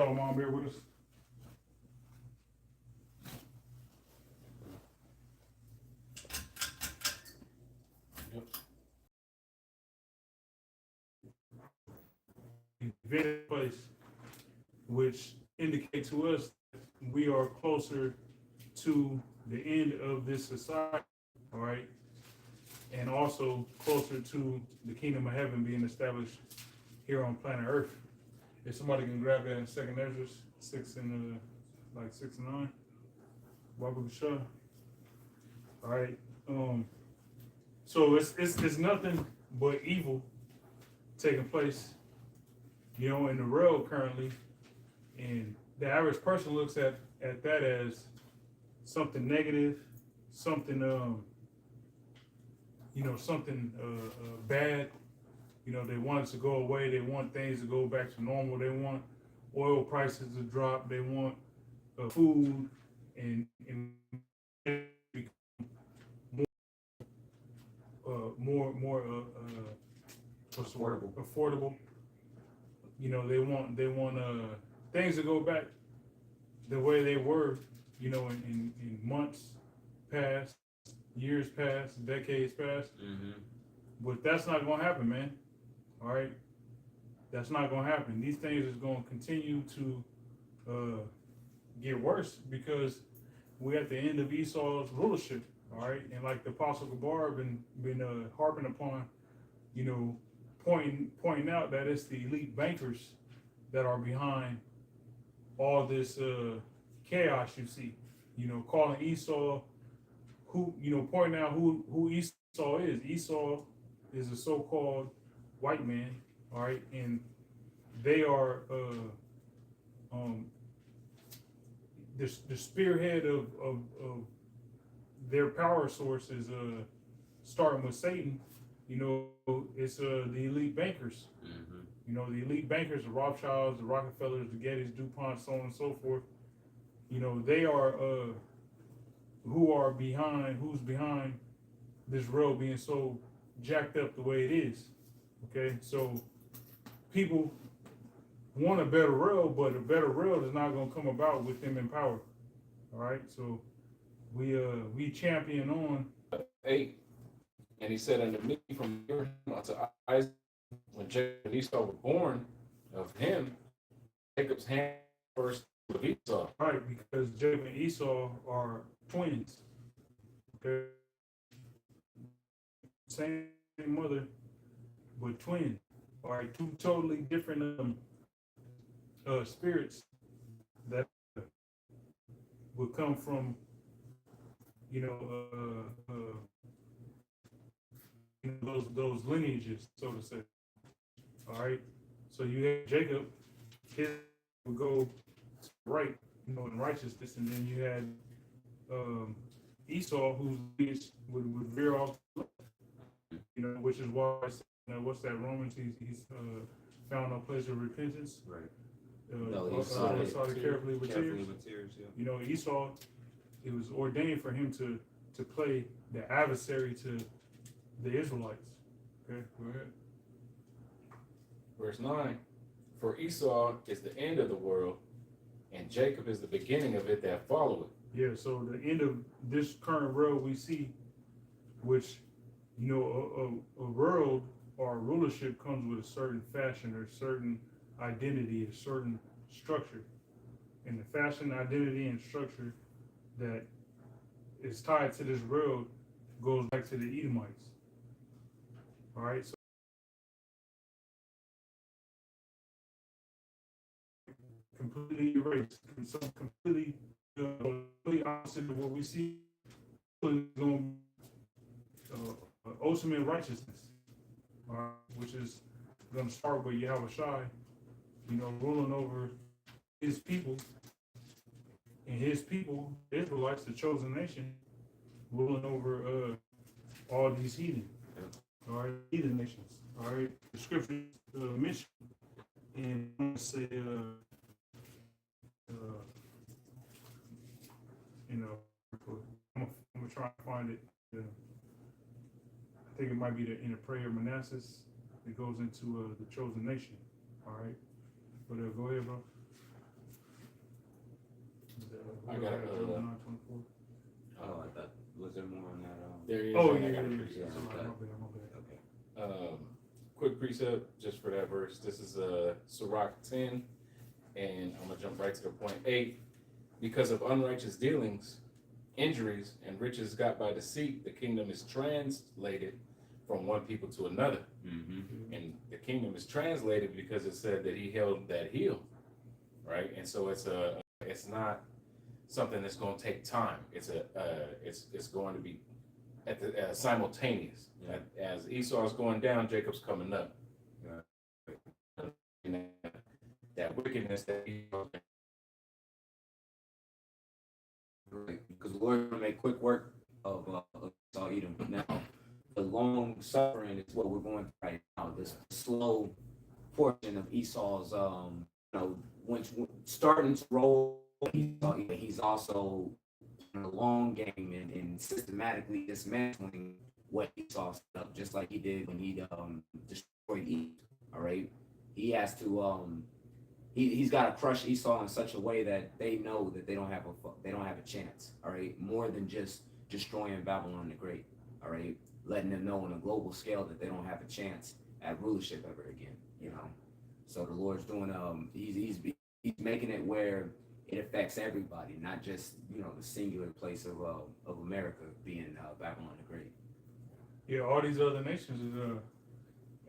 Shalom here with us. Very place, which indicate to us we are closer to the end of this society, all right, and also closer to the kingdom of heaven being established here on planet Earth. If somebody can grab that in Second Ezra 6 and 6 and 9, Babu Shah. All right. So it's nothing but evil taking place, you know, in the world currently, and the average person looks at that as something negative, something something bad. You know, they want it to go away. They want things to go back to normal. They want oil prices to drop. They want food and more affordable. You know, they want things to go back the way they were, you know, in months past, years past, decades past. Mm-hmm. But that's not going to happen, man. All right, that's not going to happen. These things is going to continue to get worse because we're at the end of Esau's rulership. All right, and like the Apostle Gabar been harping upon, you know, pointing out that it's the elite bankers that are behind all this chaos you see. You know, calling Esau, who, you know, pointing out who Esau is. Esau is a so-called white man, all right, and they are the spearhead of their power source is starting with Satan. You know, it's the elite bankers. Mm-hmm. You know, the elite bankers, the Rothschilds, the Rockefellers, the Gettys, DuPont, so on and so forth. You know, they are who's behind this world being so jacked up the way it is. Okay, so people want a better world, but a better world is not going to come about with them in power. All right, so we champion on 8, and he said unto me from Abraham unto Isaac, when Jacob and Esau were born of him, Jacob's hand first of Esau. Right, because Jacob and Esau are twins. Okay, same mother, but twins. All right, two totally different spirits that would come from, you know, those lineages, so to say. All right, so you have Jacob, his would go to the right, you know, in righteousness, and then you had Esau, whose lineage would veer off, you know, which is why what's that Romans? He's found no place of repentance. Right. He saw it carefully with tears. Yeah. You know, Esau, it was ordained for him to play the adversary to the Israelites. Okay, go ahead. Verse 9, for Esau is the end of the world, and Jacob is the beginning of it that followeth. Yeah, so the end of this current world we see, which, you know, a world or a rulership comes with a certain fashion or a certain identity, a certain structure. And the fashion, identity, and structure that is tied to this world goes back to the Edomites. All right, so completely erased, completely opposite of what we see. Going ultimate righteousness, which is going to start with Yahweh Shai, you know, ruling over his people, and his people, the Israelites, the chosen nation, ruling over all these heathen, all right, heathen nations. All right, the scriptures mention, and I'm going to say, you know, I'm gonna try to find it. I think it might be in the prayer of Manassas. It goes into the chosen nation. All right, but go ahead, bro. I got it. Job 9:24. Oh, I thought, was there more on that? There is. Oh, I yeah, got a yeah, precept. yeah. My bad. Okay. Quick precept just for that verse. This is Sirach 10, and I'm gonna jump right to the point. 8, because of unrighteous dealings, injuries, and riches got by deceit, the kingdom is translated from one people to another. Mm-hmm. And the kingdom is translated because it said that he held that heel, right? And so it's not something that's going to take time. It's going to be at the simultaneous. Yeah. As Esau's going down, Jacob's coming up. And that wickedness that Esau. Right. Because the Lord will make quick work of Esau Edom. Now, the long suffering is what we're going through right now. This slow portion of Esau's, when starting to roll, he's also in a long game and systematically dismantling what Esau set up, just like he did when he destroyed Egypt. All right, he has to he's got to crush Esau in such a way that they know that they don't have a chance. All right, more than just destroying Babylon the Great. All right, letting them know on a global scale that they don't have a chance at rulership ever again. So the Lord's doing he's making it where it affects everybody, not just the singular place of America being Babylon the Great. Yeah, all these other nations is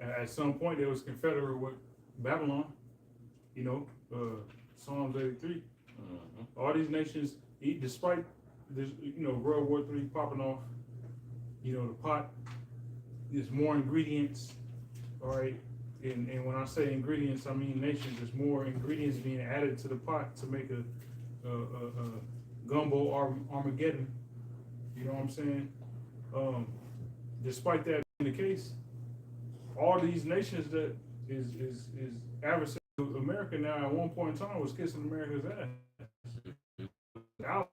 at some point they was confederate with Babylon. Psalms 83. Mm-hmm. All these nations, despite this, World War III popping off, the pot, there's more ingredients, all right? And when I say ingredients, I mean nations. There's more ingredients being added to the pot to make a gumbo Armageddon. You know what I'm saying? Despite that being the case, all these nations that is adversary to America now at one point in time was kissing America's ass. Out.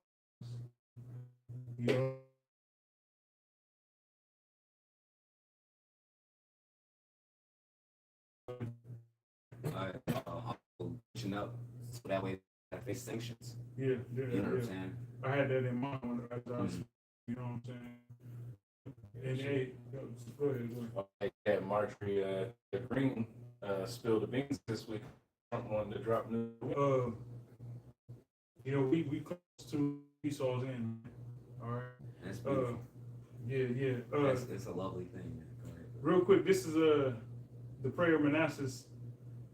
Reaching out so that way I face sanctions. Yeah. You know what I'm saying? I had that in mind when I was, you know what I'm saying? And hey, go ahead. Like that Marjorie Green spilled the beans this week. Trump wanted to drop new. We close to Esau's end. All right. That's beautiful. Yeah. It's a lovely thing. Real quick, this is the prayer of Manasseh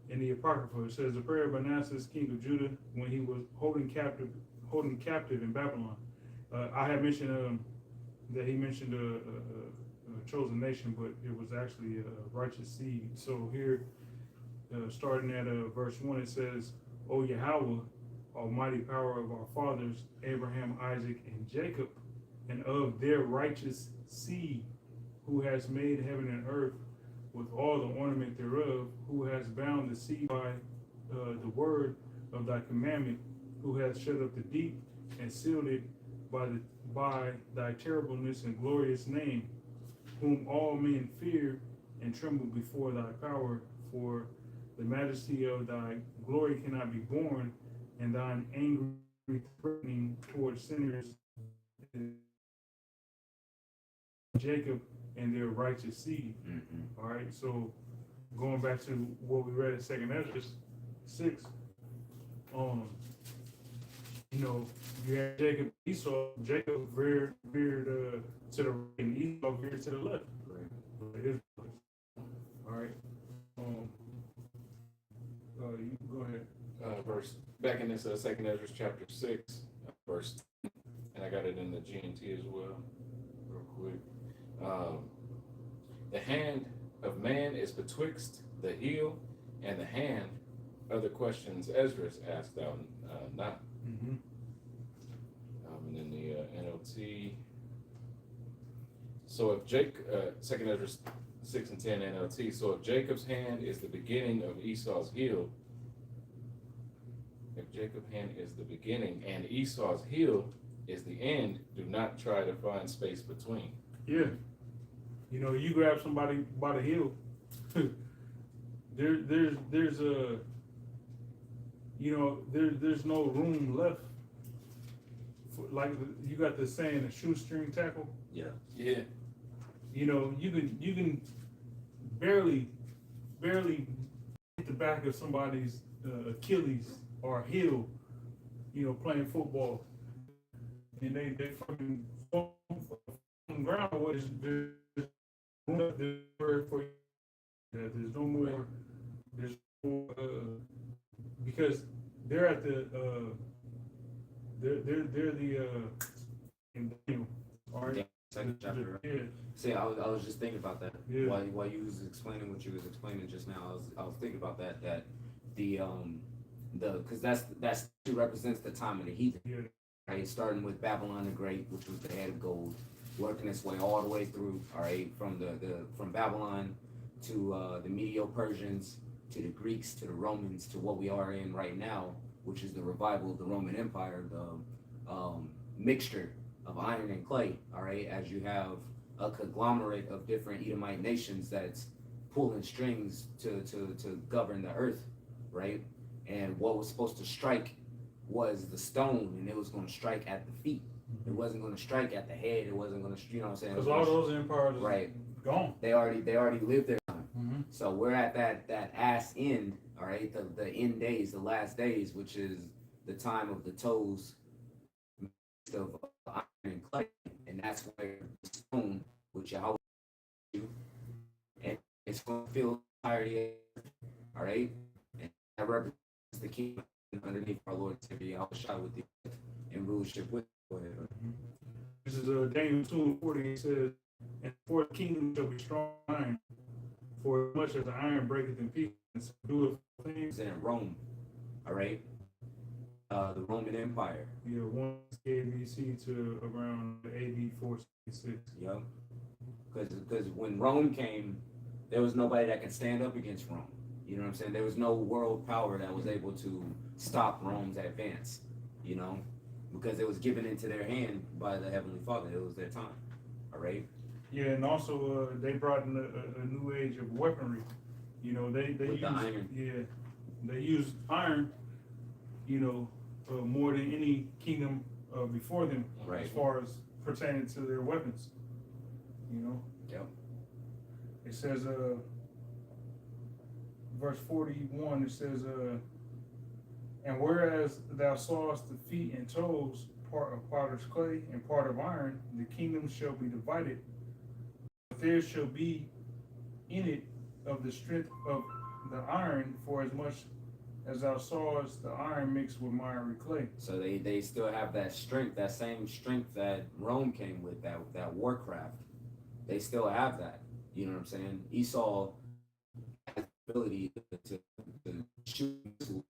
in the Apocrypha. It says the prayer of Manasseh, king of Judah, when he was holding captive in Babylon. I had mentioned that he mentioned a chosen nation, but it was actually a righteous seed. So here, starting at verse 1, it says, O Yahweh, almighty power of our fathers, Abraham, Isaac, and Jacob, and of their righteous seed, who has made heaven and earth with all the ornament thereof, who has bound the sea by the word of thy commandment, who has shut up the deep and sealed it by thy terribleness and glorious name, whom all men fear and tremble before thy power, for the majesty of thy glory cannot be borne, and thine angry threatening towards sinners, Jacob and their righteous seed. Mm-hmm. All right, so going back to what we read in 2nd Ezra 6, you had Jacob, Esau. Jacob veered to the right, and Esau veered to the left. Right. All right. You go ahead. Back in this 2nd Ezra chapter 6, verse, and I got it in the GNT as well, real quick. The hand of man is betwixt the heel and the hand. Other questions Ezra asked thou not. Mm-hmm. And then the NLT. So if Jacob, 2nd Ezra 6 and 10 NLT. So if Jacob's hand is the beginning of Esau's heel, if Jacob's hand is the beginning and Esau's heel is the end, do not try to find space between. Yeah. You grab somebody by the heel. there's no room left like you got the saying, a shoestring tackle. Yeah. Yeah. You know, you can barely hit the back of somebody's Achilles or heel, you know, playing football, and they fucking fall on the ground. What is there's for there's no more because they're at the they're the in Daniel, all right. Yeah, second chapter. Right? Yeah. See, I was just thinking about that Yeah. while you was explaining what you was explaining just now. I was thinking about that the because that's represents the time of the heathen, Yeah. right? Starting with Babylon the Great, which was the head of gold, working its way all the way through, all right, from from Babylon to the Medo-Persians, to the Greeks, to the Romans, to what we are in right now, which is the revival of the Roman Empire, the mixture of iron and clay, all right, as you have a conglomerate of different Edomite nations that's pulling strings to govern the earth, right? And what was supposed to strike was the stone, and it was going to strike at the feet. It wasn't going to strike at the head. It wasn't going to, you know what I'm saying? Because all those empires right gone. They already lived their time. Mm-hmm. So we're at that ass end, all right, the end days, the last days, which is the time of the toes of iron and clay, and that's where the stone, which Yahweh do, and it's going to fill the entirety of the earth, all right, and that represents the kingdom underneath our Lord Savior Yahweh Shai with the earth and rulership with. Go ahead. This is Daniel 2:40. It says, "And for the kingdom shall be strong iron, for as much as the iron breaketh in pieces, and subdueth things." In Rome, all right, the Roman Empire. Yeah, 1 ABC to around AD 466. Yep. Because when Rome came, there was nobody that could stand up against Rome. You know what I'm saying? There was no world power that was able to stop Rome's advance, you know, because it was given into their hand by the Heavenly Father. It was their time, all right? Yeah, and also they brought in a new age of weaponry. You know, they With use the iron. Yeah, they use iron. You know, more than any kingdom before them, Right. as far as pertaining to their weapons. You know. Yep. It says, verse 41. It says, "And whereas thou sawest the feet and toes, part of potter's clay and part of iron, the kingdom shall be divided. But there shall be in it of the strength of the iron, for as much as thou sawest the iron mixed with miry clay." So they still have that strength, that same strength that Rome came with, that warcraft. They still have that. You know what I'm saying? Esau has the ability to shoot,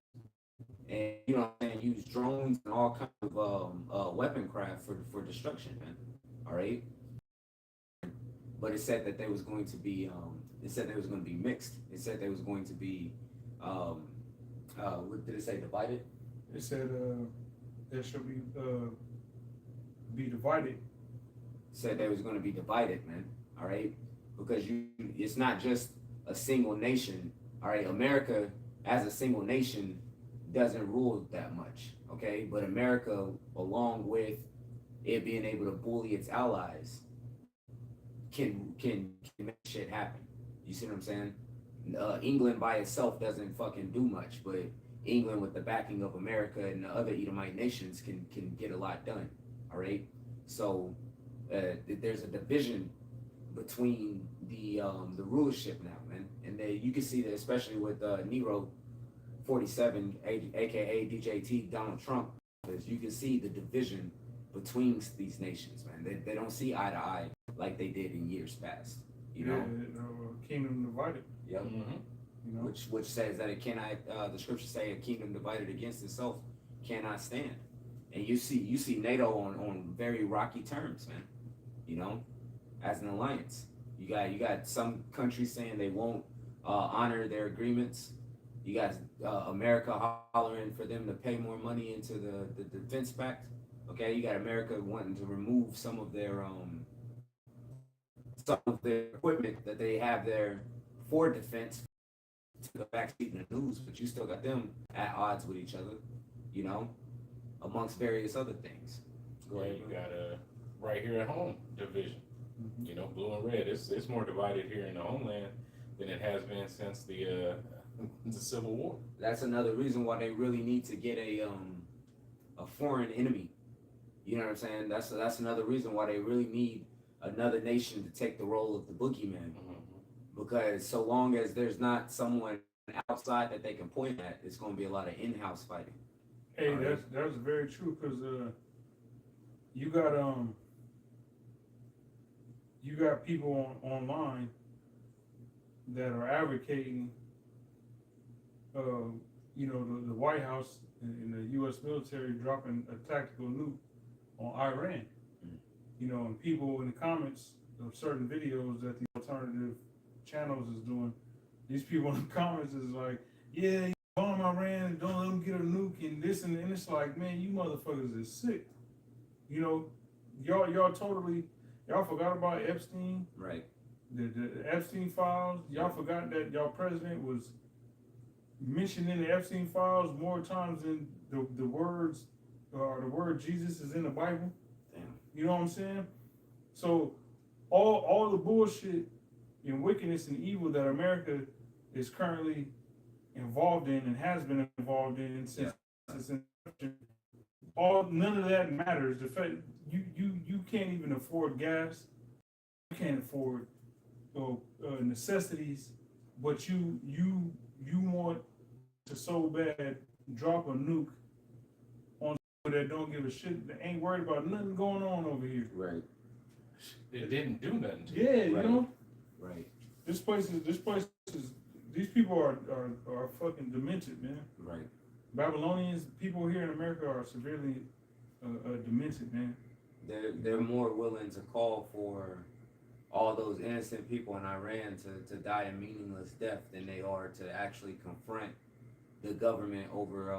and you know what I'm saying, use drones and all kinds of weapon craft for destruction, man. All right. But it said that there was going to be mixed. It said there was going to be what did it say, divided? It said, there shall be divided. Said there was going to be divided, man. All right, because it's not just a single nation. All right, America as a single nation doesn't rule that much. Okay, but America, along with it being able to bully its allies, can make shit happen. You see what I'm saying? England by itself doesn't fucking do much, but England with the backing of America and the other Edomite nations can get a lot done. All right, so there's a division between the rulership now, man, and you can see that especially with Nero 47, aka DJT, Donald Trump. As you can see the division between these nations, man. They don't see eye to eye like they did in years past. You know, Kingdom divided. yep. Mm-hmm. You know, Which says that it cannot. The scriptures say a kingdom divided against itself cannot stand. And you see NATO on very rocky terms, man. You know, as an alliance, you got some countries saying they won't honor their agreements. You got America hollering for them to pay more money into the defense pact. Okay, you got America wanting to remove some of their equipment that they have there for defense to the backseat in the news, but you still got them at odds with each other, you know, amongst various other things. Go ahead. You got right here at home division. Mhm. You know, blue and red. It's more divided here in the homeland than it has been since the Civil War. That's another reason why they really need to get a foreign enemy. You know what I'm saying? That's another reason why they really need another nation to take the role of the boogeyman. Because so long as there's not someone outside that they can point at, it's going to be a lot of in-house fighting. Hey, All right. that's very true because you got people online that are advocating, the White House and the U.S. military dropping a tactical nuke on Iran. You know, and people in the comments of certain videos that the alternative channels is doing, these people in the comments is like, yeah, you bomb Iran, don't let them get a nuke and this and it's like, man, you motherfuckers is sick. You know, y'all forgot about Epstein, Right. the Epstein files. Y'all forgot that y'all president was mentioned in the Epstein files more times than the words or the word Jesus is in the Bible. Damn. You know what I'm saying? So all the bullshit and wickedness and evil that America is currently involved in and has been involved in since inception, none of that matters. The fact you can't even afford gas, you can't afford necessities, but you want to so bad drop a nuke on people that don't give a shit, that ain't worried about nothing going on over here. Right. It didn't do nothing to Yeah, you. you know, Right. this place is these people are fucking demented, man. Right. Babylonians, people here in America are severely demented, man. They're more willing to call for all those innocent people in Iran to die a meaningless death than they are to actually confront the government over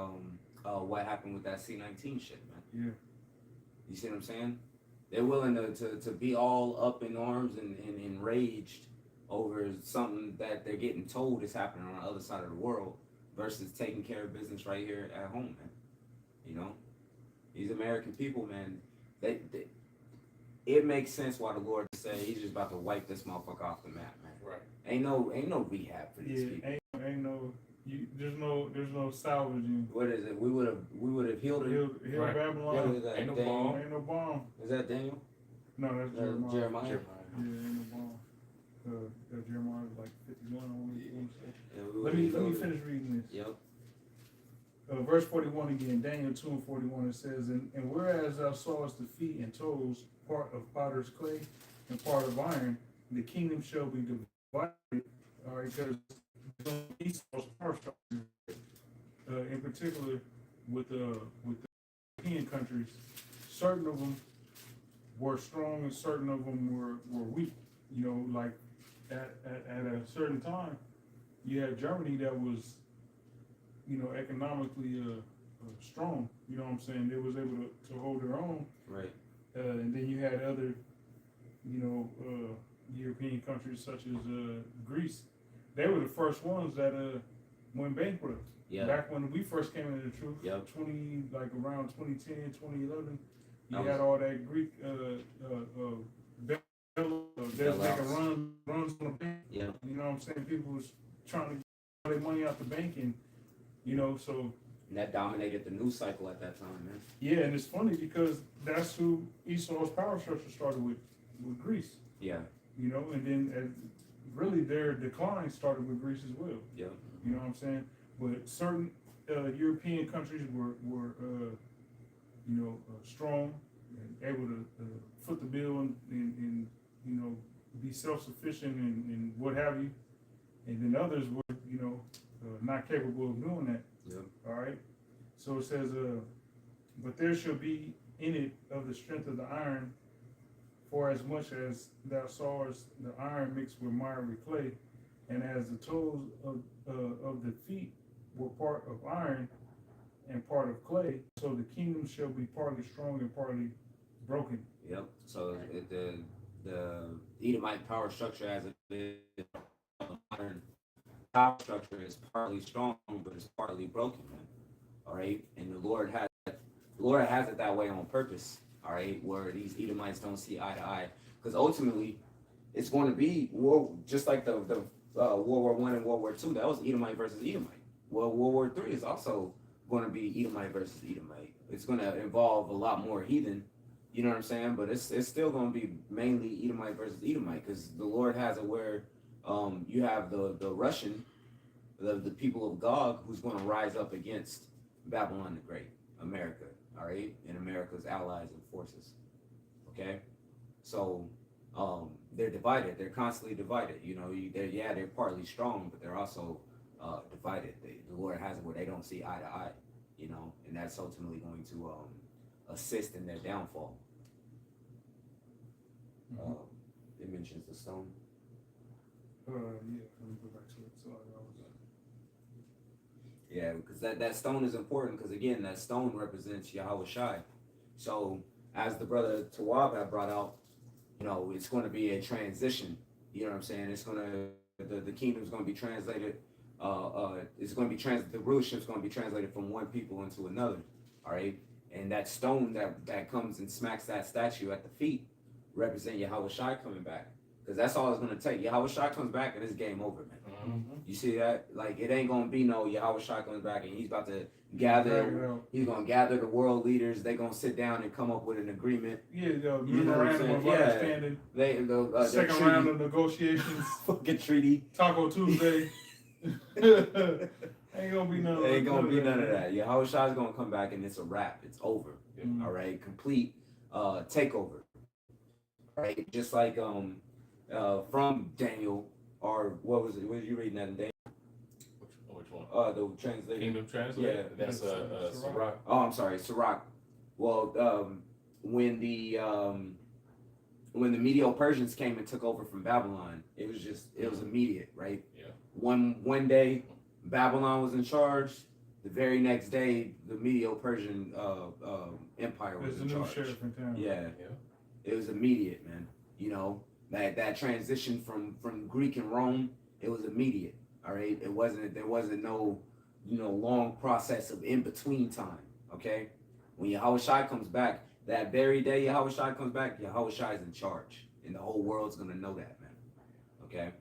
what happened with that C-19 shit, man. Yeah. You see what I'm saying? They're willing to be all up in arms and enraged over something that they're getting told is happening on the other side of the world versus taking care of business right here at home, man. You know? These American people, man, they it makes sense why the Lord said he's just about to wipe this motherfucker off the map, man. Right. Ain't no rehab for these people. Ain't no there's no salvaging. What is it? We would have healed it. Heal Right. Babylon. What is that? Ain't no Daniel? bomb. Ain't no bomb. Is that Daniel? No, that's Jeremiah. Jeremiah. Yeah, ain't no bomb. Jeremiah is like 51. I want to say. Yeah, Let me finish reading this. Yep. Verse 41 again, Daniel 2 and 41, it says, and whereas thou sawest the feet and toes, part of potter's clay and part of iron, the kingdom shall be divided, all right, because Esau's power structure, in particular with the European countries, certain of them were strong and certain of them were weak. You know, like at a certain time, you had Germany that was, economically strong. You know what I'm saying? They was able to hold their own. Right. And then you had other, European countries such as Greece. They were the first ones that went bankrupt. Yeah. Back when we first came into the truth, Yep. around 2010, 2011, you That had was- all that Greek they're making runs on the bank. Yeah. You know what I'm saying? People was trying to get all their money out the bank, and so And that dominated the news cycle at that time, man. yeah, and it's funny because that's who Esau's power structure started with Greece. Yeah. And then really their decline started with Greece as well. Yeah. You know what I'm saying? But certain European countries were strong and able to foot the bill and be self-sufficient and what have you. And then others were, not capable of doing that. Yeah. All right. So it says, but there shall be in it of the strength of the iron, for as much as thou sawest the iron mixed with miry clay, and as the toes of the feet were part of iron and part of clay, so the kingdom shall be partly strong and partly broken. Yep. So the Edomite power structure as it is modern power structure is partly strong, but it's partly broken, man. All right, and the Lord has it that way on purpose. all right, where these Edomites don't see eye to eye, because ultimately it's going to be war, just like the World War I and World War II. That was Edomite versus Edomite. Well, World War III is also going to be Edomite versus Edomite. It's going to involve a lot more heathen, you know what I'm saying? But it's still going to be mainly Edomite versus Edomite, because the Lord has it where you have the Russian, the people of Gog, who's going to rise up against Babylon the Great, America, all right, and America's allies and forces. Okay, so they're divided. They're constantly divided. You know, they're partly strong, but they're also divided. The Lord has it where they don't see eye to eye. You know, and that's ultimately going to assist in their downfall. It mentions the stone. Yeah, let me go back to it. So I was Yeah, because that stone is important, because again, that stone represents Yahweh Shai. So as the brother Tawab had brought out, you know, it's going to be a transition. You know what I'm saying? It's going to, the kingdom's going to be translated. It's going to be the rulership's going to be translated from one people into another. All right, and that stone that comes and smacks that statue at the feet represent Yahweh Shai coming back, because that's all it's going to take. Yahweh Shai comes back and it's game over, man. You see that? Like, it ain't going to be no Yahweh Shai comes back and he's about to gather. He's going to gather the world leaders. They're going to sit down and come up with an agreement. Yeah, you know what I'm saying? Understanding. Second round of negotiations. Fucking treaty. Taco Tuesday. Ain't gonna be none of that. Yahweh Shai's gonna come back and it's a wrap. It's over. All right, complete takeover. Right, just like from Daniel, or what was it? What was you reading that in Daniel? Which one? The translation. Kingdom translation. Yeah, that's Sirach. Oh, I'm sorry, Sirach. Well, when the Medo-Persians came and took over from Babylon, it was immediate, right? Yeah. One day, Babylon was in charge. The very next day, the Medo-Persian Empire was in charge. There's a new sheriff in town. Yeah. It was immediate, man. You know, that transition from Greek and Rome, it was immediate. All right, there wasn't no, you know, long process of in between time. Okay, when Yahweh Shai comes back, that very day Yahweh Shai comes back, Yahweh Shai is in charge, and the whole world's gonna know that, man. Okay.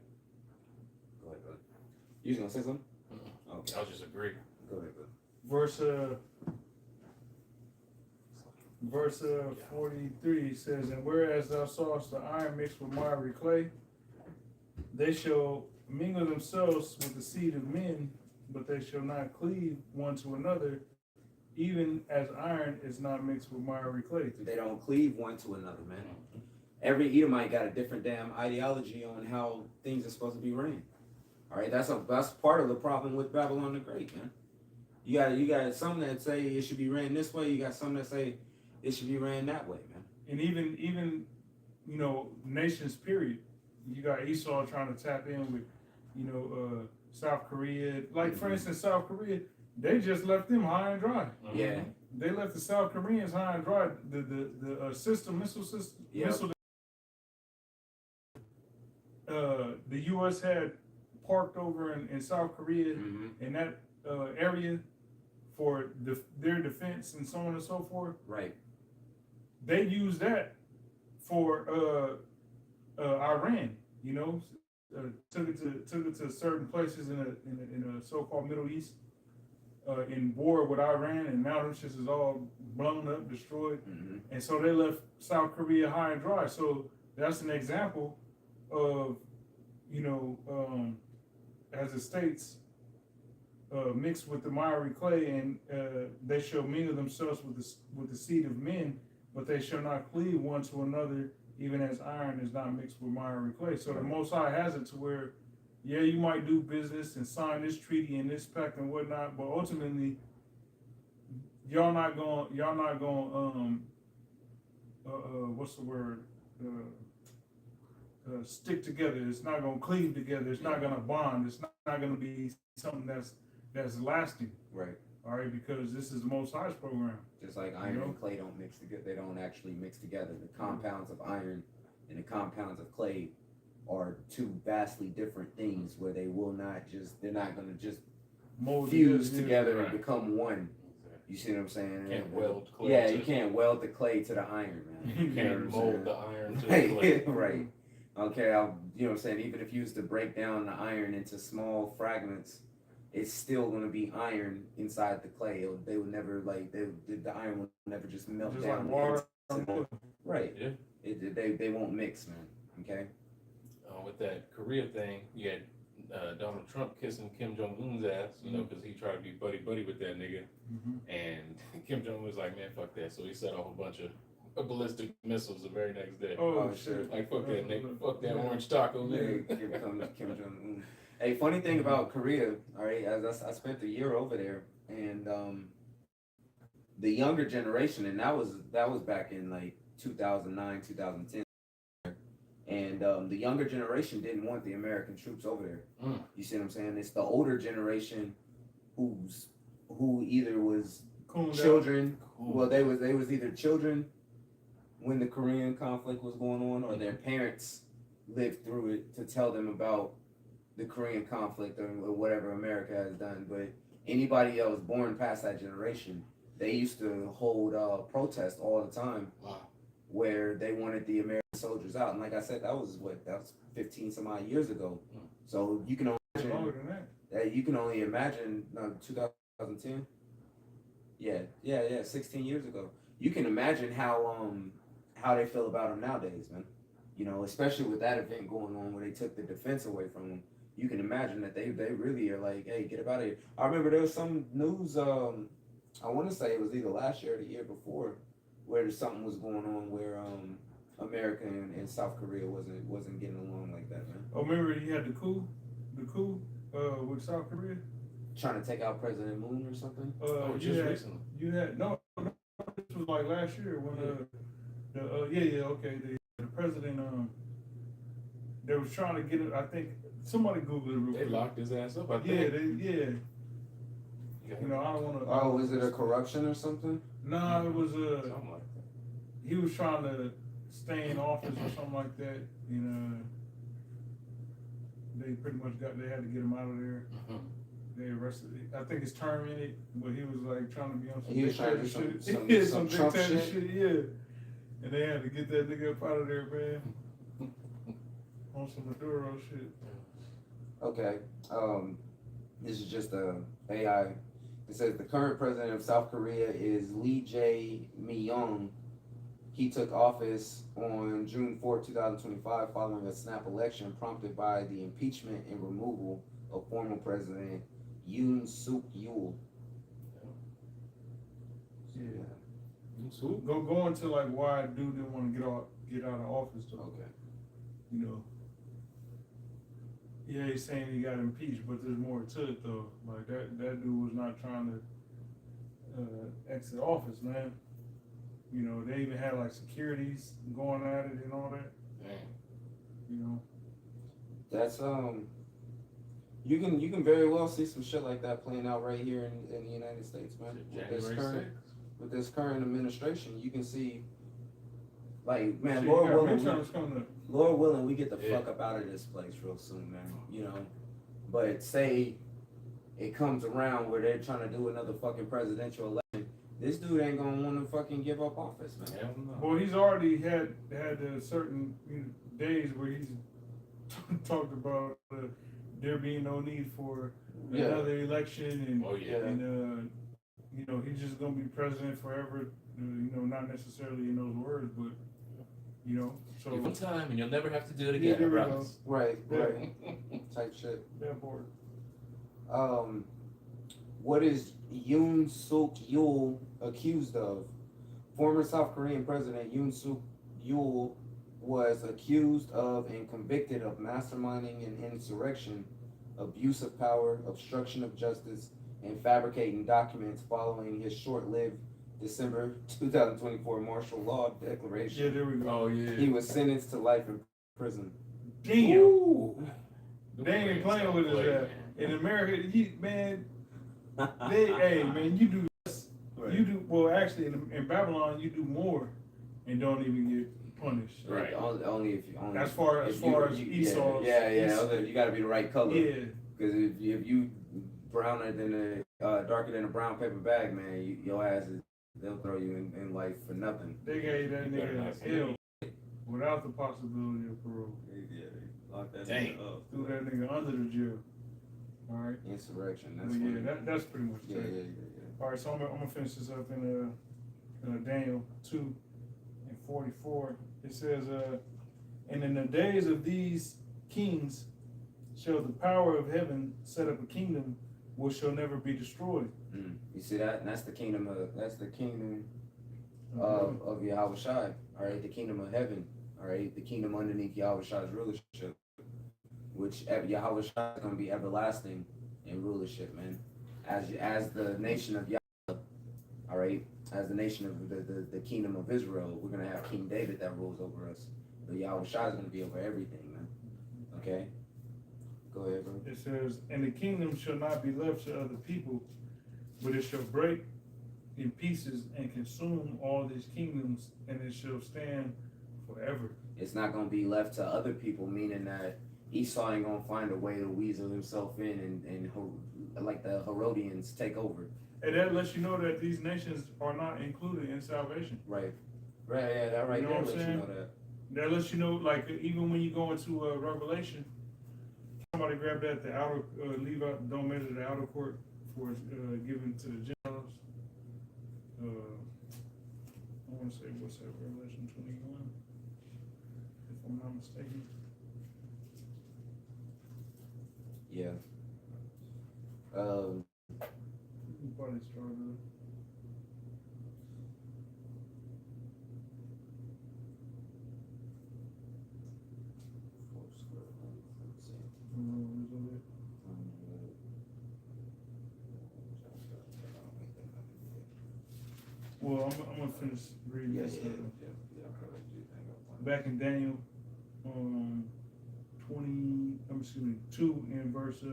Go ahead, brother. You was gonna say something? Okay. I'll just agree. Go ahead, brother. Verse 43 says, "And whereas thou sawest the iron mixed with miry clay, they shall mingle themselves with the seed of men, but they shall not cleave one to another, even as iron is not mixed with miry clay." They don't cleave one to another, man. Every Edomite got a different damn ideology on how things are supposed to be ran. All right, that's part of the problem with Babylon the Great, man. You got some that say it should be ran this way. You got some that say it should be ran that way, man. And even you know, nations period. You got Esau trying to tap in with, you know, South Korea. Like, for instance, South Korea, they just left them high and dry. Yeah. They left the South Koreans high and dry. The missile system. Yep. Missile. The U.S. had parked over in South Korea in that area for their defense and so on and so forth. Right. They used that for Iran. You know, took it to certain places in a so-called Middle East in war with Iran, and now them shit is all blown up, destroyed, and so they left South Korea high and dry. So that's an example of, you know, as it states, mixed with the miry clay, and they shall mingle themselves with the seed of men, but they shall not cleave one to another, even as iron is not mixed with miry clay. So the Most High has it to where, yeah, you might do business and sign this treaty and this pact and whatnot, but ultimately, y'all not going what's the word? Stick together. It's not going to cleave together. It's not going to bond. It's not going to be something that's lasting. Right. All right, because this is the Most High's program. Just like iron and clay don't mix together. They don't actually mix together. The compounds of iron and the compounds of clay are two vastly different things, where they're not going to just fuse together and become one. You see what I'm saying? Can't weld clay. Yeah, you can't weld the clay to the iron, man. You know can't what I'm mold saying? the iron to the Right, clay. right. Okay, you know what I'm saying? Even if you used to break down the iron into small fragments, it's still going to be iron inside the clay. They would never, like, the iron would never just melt Just down. like water. Right. Yeah. They won't mix, man. Okay? With that Korea thing, you had Donald Trump kissing Kim Jong Un's ass, you know, because he tried to be buddy with that nigga, and Kim Jong Un was like, man, fuck that. So he set off a bunch of ballistic missiles the very next day. Oh shit! Like fuck that nigga, fuck that orange taco nigga. Here comes Kim Jong Un. Hey, funny thing about Korea, all right, as I spent a year over there, and the younger generation, and that was back in like 2009, 2010. And the younger generation didn't want the American troops over there. You see what I'm saying? It's the older generation who either was children. Well, they was either children when the Korean conflict was going on, or their parents lived through it to tell them about the Korean conflict or whatever America has done. But anybody that was born past that generation, they used to hold protests all the time. Wow. Where they wanted the American soldiers out. And like I said, that was 15 some odd years ago. So you can only imagine, you can only imagine 2010. Yeah, 16 years ago. You can imagine how they feel about them nowadays, man. You know, especially with that event going on where they took the defense away from them. You can imagine that they really are like, hey, get up out of here. I remember there was some news, I want to say it was either last year or the year before, where something was going on where America and South Korea wasn't getting along like that, man. Oh, remember he had the coup with South Korea, trying to take out President Moon or something. Recently. You had no, this was like last year when the president they was trying to get it. I think somebody Googled it real quick. They locked his ass up. I think. You know, I don't want to. Oh, is it a corruption or something? No, it was something like that. He was trying to stay in office or something like that. You know, they pretty much they had to get him out of there. They arrested. I think his term in it, but he was like trying to be on some. He was trying to do some Trump shit. Yeah, and they had to get that nigga up out of there, man. On some Maduro shit. Okay. This is just a AI. It says the current president of South Korea is Lee Jae-myung. He took office on June 4, 2025, following a snap election prompted by the impeachment and removal of former President Yoon Suk Yeol. Yeah. Go into like why dude didn't want to get out of office though. Okay. You know. Yeah, he's saying he got impeached, but there's more to it though. Like that dude was not trying to exit office, man. You know, they even had like securities going at it and all that. Damn. You know. That's you can very well see some shit like that playing out right here in the United States, man. With this current administration, you can see like, man, Lord willing, we get the fuck up out of this place real soon, man. You know. But say it comes around where they're trying to do another fucking presidential election, this dude ain't gonna want to fucking give up office, man. Well, he's already had certain days where he's talked about there being no need for another election, and you know, he's just gonna be president forever. You know, not necessarily in those words, but you know, so one time and you'll never have to do it again. Right. Type shit. That board. What is Yoon Suk Yeol accused of? Former South Korean President Yoon Suk Yeol was accused of and convicted of masterminding an insurrection, abuse of power, obstruction of justice, and fabricating documents following his short-lived December 2024 martial law declaration. Yeah, there we go. Oh, yeah. He was sentenced to life in prison. Damn. Ooh. They ain't playing with his ass. In America, man, you do less. Right. You do, well, actually, in Babylon, you do more and don't even get punished. Right. Only if you only. As far as Esau. Yeah. You got to be the right color. Yeah. Because if you browner than darker than a brown paper bag, man, your ass is, they'll throw you in life for nothing. They gave that You better nigga not an L without the possibility of parole. Yeah, they locked that Dang. nigga up. Threw that nigga under the jail. All right. Insurrection. But That's yeah, funny. that's pretty much Yeah, it. yeah. All right, so I'm gonna finish this up in Daniel 2:44. It says, and in the days of these kings shall the power of heaven set up a kingdom which shall never be destroyed. You see that? And that's the kingdom of Yahweh Shai. All right, the kingdom of heaven. All right, the kingdom underneath Yahweh Shai's rulership, which Yahweh Shai is going to be everlasting in rulership, man. As the nation of Yahweh, all right, as the nation of the kingdom of Israel, we're going to have King David that rules over us. But Yahweh Shai is going to be over everything, man. Okay? Go ahead, bro. It says, and the kingdom shall not be left to other people, but it shall break in pieces and consume all these kingdoms, and it shall stand forever. It's not going to be left to other people, meaning that Esau ain't going to find a way to weasel himself in and like the Herodians take over. And that lets you know that these nations are not included in salvation. Right, yeah, that right You know there what I'm lets you saying? know that. That lets you know, like, even when you go into Revelation, somebody grabbed that, the outer, leave out, don't measure the outer court for given to the Gentiles. I want to say, what's that, Revelation 21, if I'm not mistaken. Yeah. We probably started. Well, I'm gonna finish reading this. Back in Daniel, 2 in verse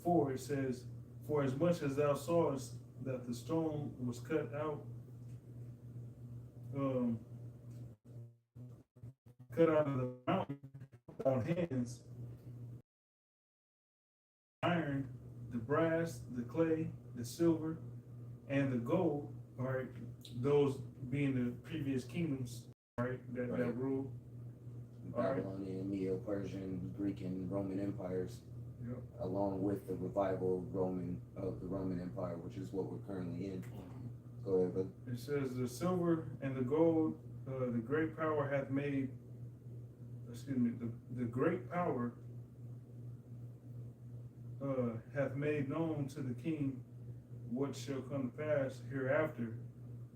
4, it says, "For as much as thou sawest that the stone was cut out, cut out of the mountain without hands, iron, the brass, the clay, the silver, and the gold," all right, those being the previous kingdoms, all right, that ruled. Babylonian, Medo-Persian, Greek, and Roman empires, Yep. along with the revival of the Roman Empire, which is what we're currently in. Go ahead, brother. It says, "The silver and the gold, the great power hath made," the great power hath made known to the king what shall come to pass hereafter,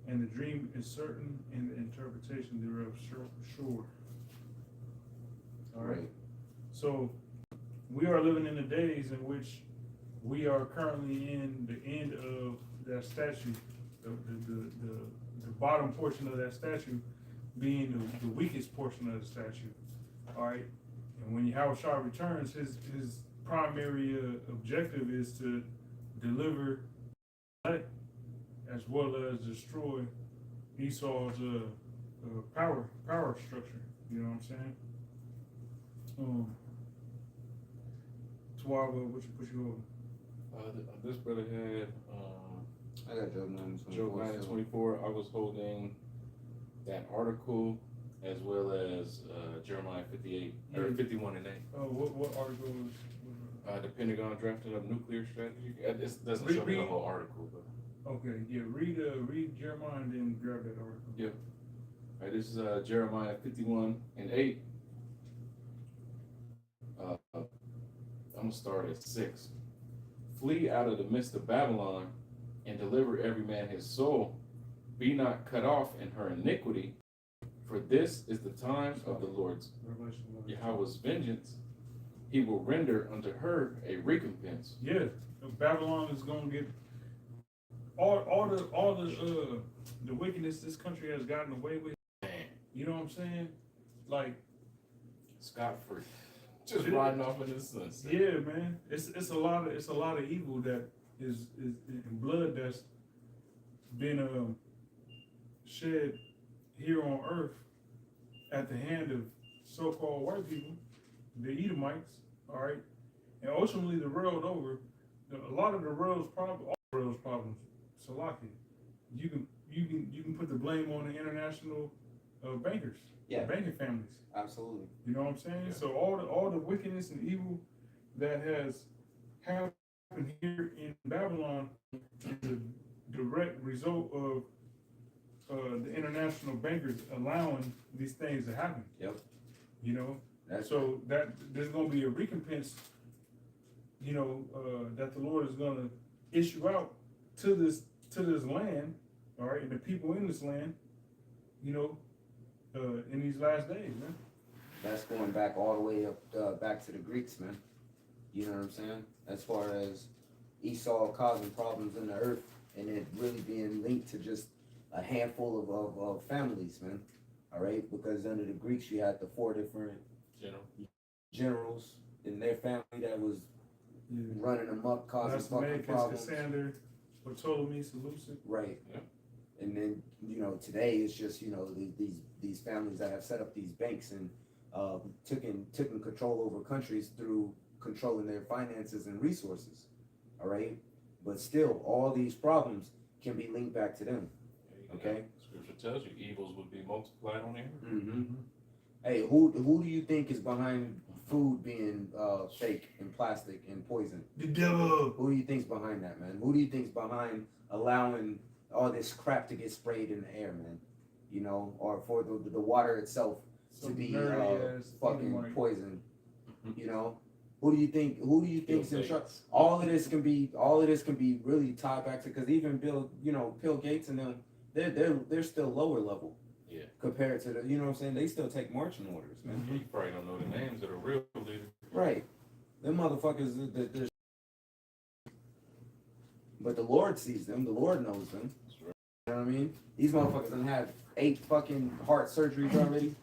and the dream is certain, and the interpretation thereof sure. All right. So we are living in the days in which we are currently in the end of that statue, the bottom portion of that statue being the weakest portion of the statue. All right. And when Yahweh Shah returns, his primary objective is to deliver as well as destroy Esau's power structure. You know what I'm saying? Suave, what you put you over? This brother had I got Job 9:24. Job 9:24. I was holding that article as well as Jeremiah 58 or 51 and 8. What article was? The Pentagon drafted up nuclear strategy. This doesn't Read- show me the read- whole article, but Okay, yeah. Read Jeremiah and then grab that article. yeah. All right, this is Jeremiah 51 and 8. I'm gonna start at 6. Flee out of the midst of Babylon and deliver every man his soul. Be not cut off in her iniquity, for this is the time of the Lord's Revelation 11. Yahweh's vengeance. He will render unto her a recompense. Yeah, Babylon is gonna get all the wickedness this country has gotten away with. You know what I'm saying? Like, Scot free, just riding off in the sunset. yeah, man. It's a lot of evil that is in blood that's been shed here on earth at the hand of so-called white people, the Edomites, all right, and ultimately the world over, a lot of the world's problems, all the world's problems, Salaki, you can put the blame on the international bankers, Yeah. banking families. Absolutely. You know what I'm saying? Yeah. So all the wickedness and evil that has happened here in Babylon is a direct result of the international bankers allowing these things to happen. Yep. You know, That's so that there's going to be a recompense. You know, that the Lord is going to issue out to this land, all right, and the people in this land. You know, in these last days, man. That's going back all the way up back to the Greeks, man. You know what I'm saying? As far as Esau causing problems in the earth and it really being linked to just a handful of families, man. All right, because under the Greeks you had the 4 different generals in their family that was running them up, causing fucking problems. Cassander, Ptolemy, Seleucid. Right. Yeah. And then, you know, today it's just, you know, these families that have set up these banks and taken control over countries through controlling their finances and resources. All right. But still, all these problems can be linked back to them. Okay. Scripture tells you evils would be multiplied on the earth. Mm-hmm. Hey, who do you think is behind food being fake and plastic and poison? The devil. Who do you think's behind that, man? Who do you think's behind allowing all this crap to get sprayed in the air, man? You know, or for the water itself to be fucking poison. You know, who do you think's in charge? All of this can be really tied back to, because even Bill Gates and them, they're still lower level. Yeah. Compared to the, you know what I'm saying? They still take marching orders, man. You probably don't know the names of the real leaders. Right. Them motherfuckers, but the Lord sees them. The Lord knows them. That's right. You know what I mean? These motherfuckers done had 8 fucking heart surgeries already.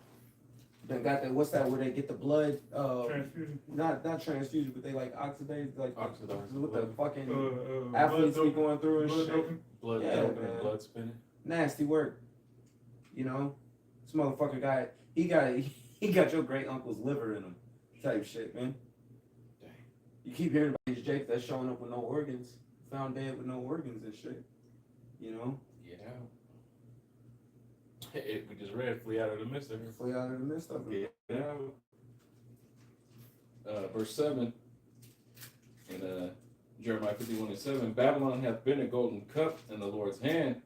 Then got that, what's that, where they get the blood, Transfusion. not transfusion, but they like oxidase, like Oxidized what blood. the fucking blood athletes be doping. going through and Blood shit. doping. Blood Yeah, doping man. and blood spinning. Nasty work. You know? This motherfucker guy, he got your great uncle's liver in him. Type shit, man. Dang. You keep hearing about these jakes that's showing up with no organs, found dead with no organs and shit. You know? Get out. We just read, flee out of the midst of her. Flee out of the midst of it. Get out. Verse 7 in Jeremiah 51:7, Babylon hath been a golden cup in the Lord's hand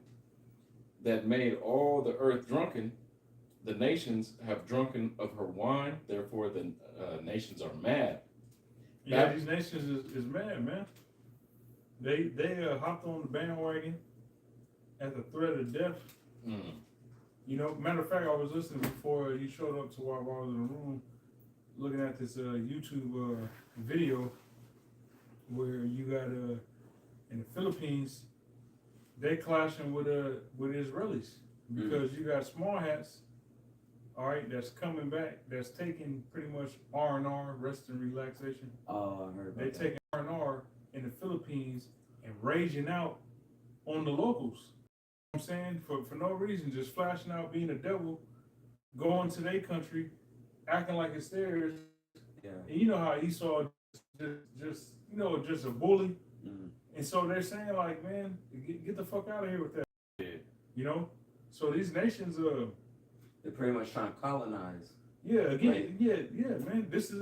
that made all the earth drunken. The nations have drunken of her wine, therefore the nations are mad. Yeah, these nations is mad, man. They hopped on the bandwagon at the threat of death. Mm. You know, matter of fact, I was listening before you showed up to while I was in the room, looking at this YouTube video where you got in the Philippines, they clashing with Israelis because you got small hats, all right, that's coming back, that's taking pretty much R&R, rest and relaxation. Oh, I heard about They that. taking R&R in the Philippines and raging out on the locals. You know what I'm saying, for no reason, just flashing out, being a devil, going to their country, acting like it's theirs. Yeah. And you know how Esau just a bully. Mm. And so they're saying like, man, get the fuck out of here with that. Yeah. You know? So these nations, They're pretty much trying to colonize. yeah, again, Right. yeah, man. This is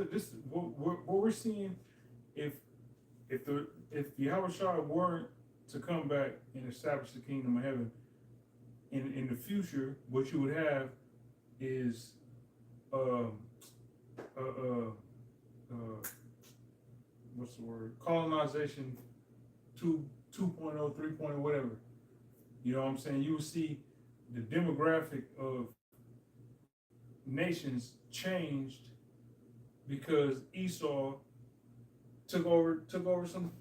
what we're seeing. If Yahushua weren't to come back and establish the kingdom of heaven, in the future, what you would have is what's the word? Colonization 2.0, 3.0, whatever. You know what I'm saying? You will see the demographic of nations changed because Esau took over some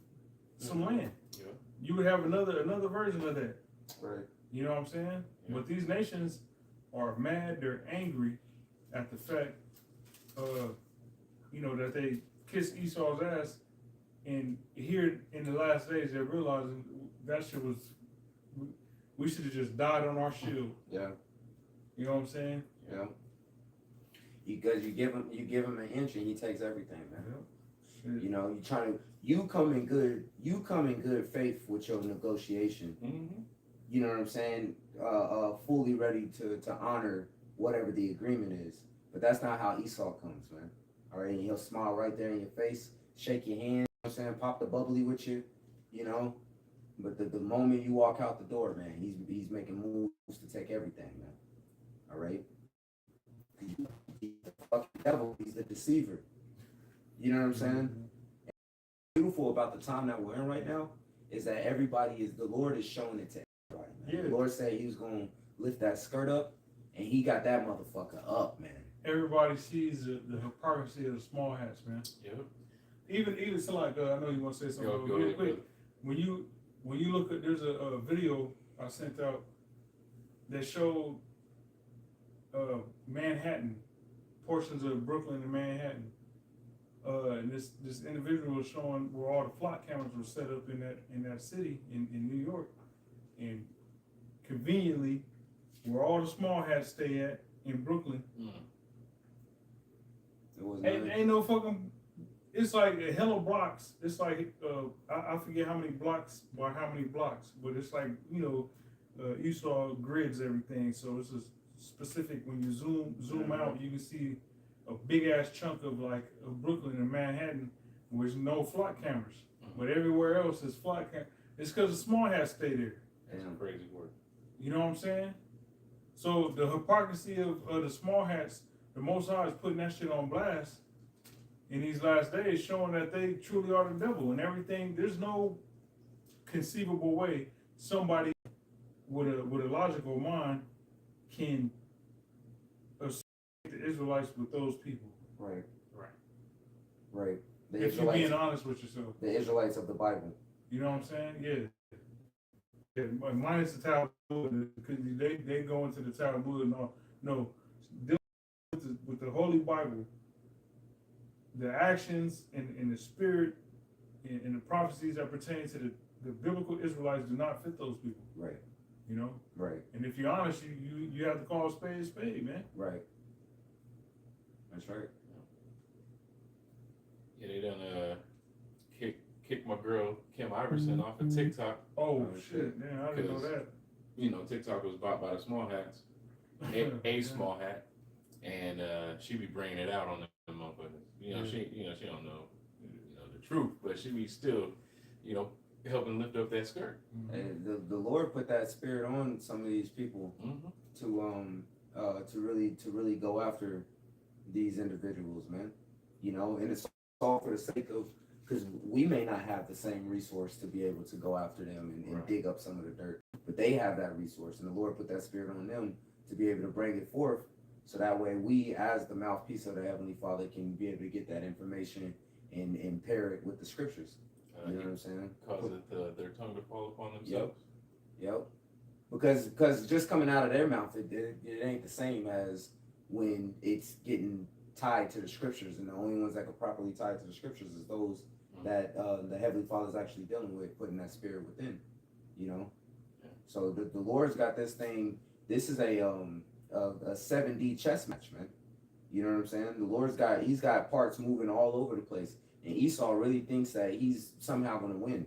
land. Yeah. You would have another version of that. Right. You know what I'm saying? Yeah. But these nations are mad, they're angry at the fact that they kissed Esau's ass, and here in the last days they're realizing that shit was, we should have just died on our shield. Yeah. You know what I'm saying? Yeah. Because you give him an inch and he takes everything, man. Shit. You know, you come in good faith with your negotiation. Mm-hmm. You know what I'm saying? Fully ready to honor whatever the agreement is. But that's not how Esau comes, man. All right, and he'll smile right there in your face, shake your hand, you know what I'm saying, pop the bubbly with you, you know. But the moment you walk out the door, man, he's making moves to take everything, man. All right? He's the fucking devil, he's the deceiver. You know what I'm saying? Beautiful about the time that we're in right now is that the Lord is showing it to everybody. Man. Yeah. The Lord said he was gonna lift that skirt up, and he got that motherfucker up, man. Everybody sees the hypocrisy of the small hats, man. Yep. Even so, like I know you want to say something Go real ahead, quick. When you look at, there's a video I sent out that showed Manhattan, portions of Brooklyn and Manhattan. And this individual was showing where all the flock cameras were set up in that city in New York, and conveniently where all the small hats stay at in Brooklyn. Ain't no fucking. It's like a hell of blocks. It's like I forget how many blocks by how many blocks, but it's like, you know, you saw grids, everything. So it's a specific. When you zoom out, you can see a big ass chunk of Brooklyn and Manhattan, with no flock cameras. But everywhere else is flock cameras. It's because the small hats stay there. That's some crazy work. You know what I'm saying? So the hypocrisy of the small hats, the Most High is putting that shit on blast in these last days, showing that they truly are the devil and everything. There's no conceivable way somebody with a logical mind can associate the Israelites with those people. Right. If you're being honest with yourself. The Israelites of the Bible. You know what I'm saying? Yeah, minus the Talmud, because they go into the Talmud and all. No, with the Holy Bible, the actions and the spirit and the prophecies that pertain to the biblical Israelites do not fit those people. Right. You know? Right. And if you're honest, you have to call a spade, man. Right. That's right. Yeah, they done kick my girl Kim Iverson off of TikTok. Oh shit, man, I didn't know that. You know, TikTok was bought by the small hats, a small hat, and she be bringing it out on the motherfuckers. You know, she don't know, the truth, but she be still, helping lift up that skirt. And the Lord put that spirit on some of these people to really go after these individuals, man. You know, and it's all for the sake of, because we may not have the same resource to be able to go after them and dig up some of the dirt, but they have that resource, and the Lord put that spirit on them to be able to bring it forth, so that way we, as the mouthpiece of the Heavenly Father, can be able to get that information and pair it with the scriptures. You know what I'm saying? Cause their tongue to fall upon themselves. Yep. Because just coming out of their mouth, it ain't the same as when it's getting tied to the scriptures, and the only ones that can properly tie to the scriptures is those that the Heavenly Father is actually dealing with, putting that spirit within, you know. Yeah. So the Lord's got this thing. This is a 7D chess match, man. You know what I'm saying? The Lord's got parts moving all over the place, and Esau really thinks that he's somehow going to win.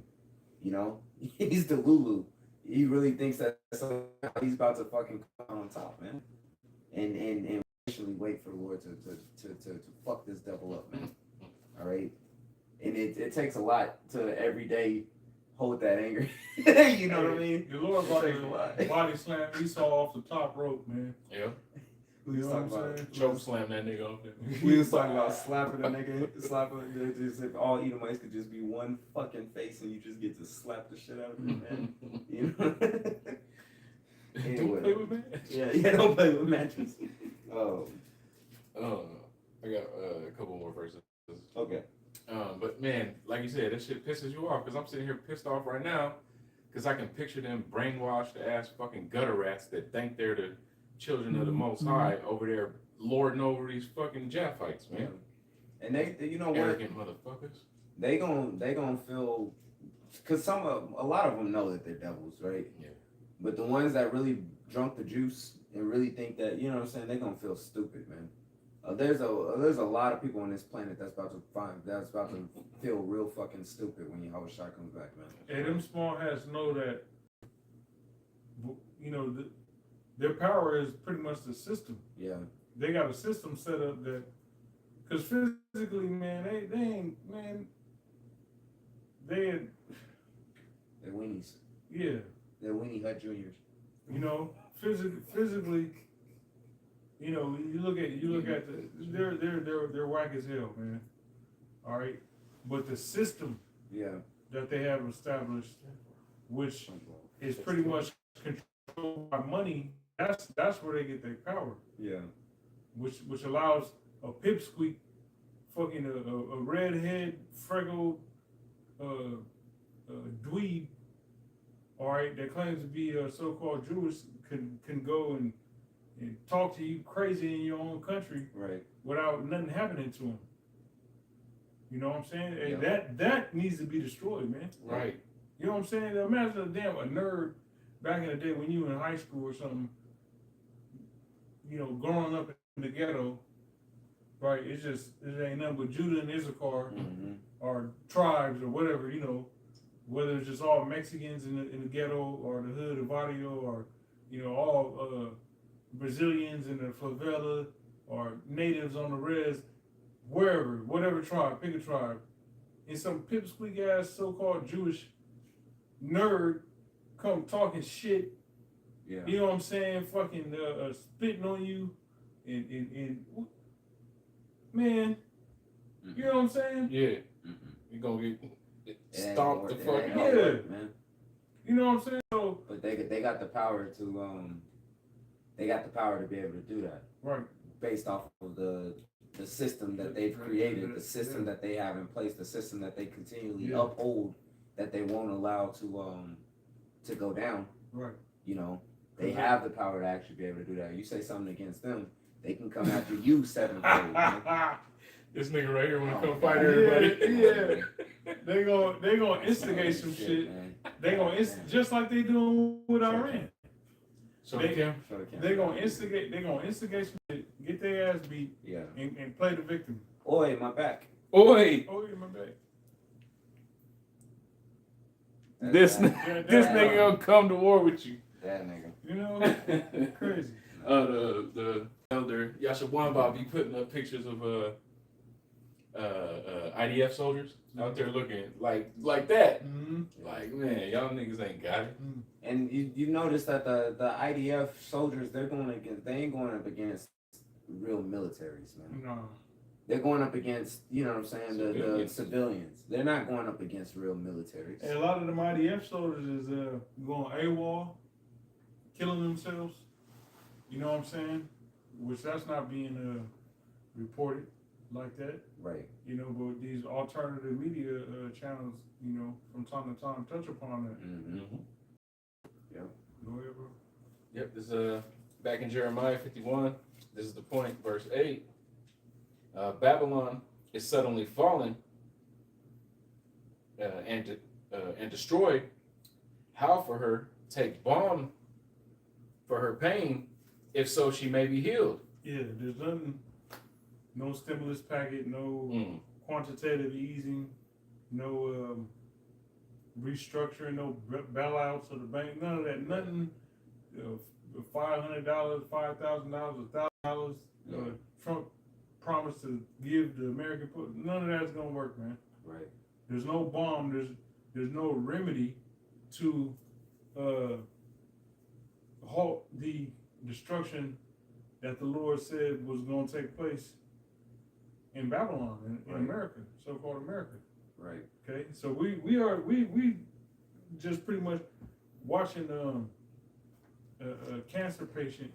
You know, he's the Lulu. He really thinks that somehow he's about to fucking come on top, man. And actually wait for the Lord to fuck this devil up, man. All right. And it takes a lot to every day hold that anger. You know what I mean? The Lord body slam Esau off the top rope, man. Yeah. We was talking about choke slam that nigga off there. We was talking about slapping a nigga, just if all Edomites could just be one fucking face and you just get to slap the shit out of him, man. You know? Anyway. Don't play with matches. Yeah, don't play with matches. I got a couple more verses. Okay. But man, like you said, that shit pisses you off, because I'm sitting here pissed off right now because I can picture them brainwashed ass fucking gutter rats that think they're the children of the Most High over there lording over these fucking Japhites, man. And they you know what? Arrogant motherfuckers. They gonna feel, because a lot of them know that they're devils, right? Yeah. But the ones that really drunk the juice and really think that, you know what I'm saying, they're gonna feel stupid, man. There's a lot of people on this planet that's about to feel real fucking stupid when Yahweh Shai comes back, man. And them small hats know that, you know, their power is pretty much the system. Yeah. They got a system set up that, because physically, man, they ain't, man, they're weenies. Yeah. They're weenie hut juniors. You know, physically, you know, you look at they're whack as hell, man. All right, but the system, that they have established, which is pretty much controlled by money, that's where they get their power. Yeah. Which allows a pipsqueak, fucking a redhead, freckled, dweeb, all right, that claims to be so-called Jewish can go and talk to you crazy in your own country, right, without nothing happening to him. You know what I'm saying? And Yep. that needs to be destroyed, man. Right. You know what I'm saying? Imagine a nerd back in the day when you were in high school or something, you know, growing up in the ghetto, right? It ain't nothing but Judah and Issachar, or tribes or whatever, you know, whether it's just all Mexicans in the ghetto or the hood of Barrio, or, you know, all Brazilians in the favela, or natives on the res, wherever, whatever tribe, pick a tribe, and some pipsqueak ass so-called Jewish nerd come talking shit, you know what I'm saying, fucking spitting on you, and man, you know what I'm saying? Yeah. You're gonna get stomped the fuck out. Man. You know what I'm saying? So, but they got the power to they got the power to be able to do that. Right. Based off of the system that they've created, the system that they have in place, the system that they continually uphold, that they won't allow to go down. Right. You know, they have the power to actually be able to do that. You say something against them, they can come after you sevenfold. This nigga right here wanna come fight everybody. Yeah. They gonna instigate some shit. They gonna just like they doing with Iran. They gonna instigate some shit, get their ass beat, and play the victim. Oi, my back. Oi, my back. This nigga gonna come to war with you. That nigga. You know, crazy. The elder Yashawamba be putting up pictures of IDF soldiers out there looking like that. Like, man, y'all niggas ain't got it. And you notice that the IDF soldiers, they ain't going up against real militaries, man. No. They're going up against, you know what I'm saying, the civilians. They're not going up against real militaries. And a lot of them IDF soldiers is going AWOL, killing themselves. You know what I'm saying? Which that's not being reported like that. Right. You know, but these alternative media channels, you know, from time to time touch upon that. Yep. Go ahead, bro. Yep, this is back in Jeremiah 51. This is the point, verse 8. Babylon is suddenly fallen and destroyed. How for her take balm for her pain, if so she may be healed. Yeah, there's nothing, no stimulus packet, no quantitative easing, no restructuring, no bailouts of the bank, none of that, nothing. $500, $5,000, $1,000. Trump promised to give the American people. None of that's gonna work, man. Right. There's no bomb. There's no remedy to halt the destruction that the Lord said was going to take place in Babylon, in America, so-called America. Right. Okay. So we just pretty much watching a cancer patient,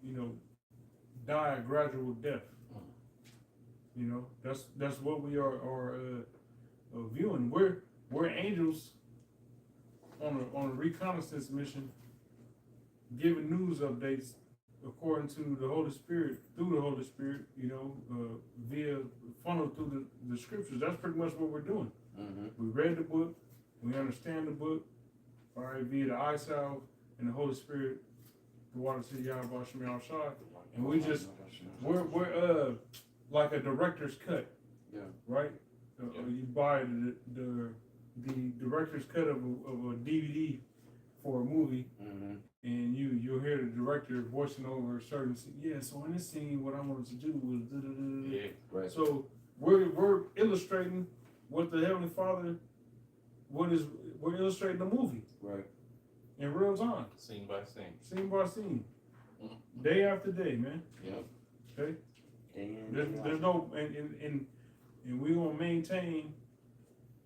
you know, die a gradual death. You know, that's what we are viewing. We're angels on a reconnaissance mission, giving news updates according to the Holy Spirit, through the Holy Spirit, you know, via funnel through the scriptures. That's pretty much what we're doing. We read the book, we understand the book, all right, via the eye salve and the Holy Spirit, the water to Yahweh Shem Shai. and we're like a director's cut. Yeah. Right. You buy the director's cut of a DVD for a movie, and you'll hear the director voicing over a certain scene. Yeah, so in this scene, what I wanted to do was Right. So we're illustrating what the Heavenly Father, we're illustrating the movie, Right. in real time, Scene by scene. scene by scene, day after day, man. Yep. Okay. And There's no and we gonna maintain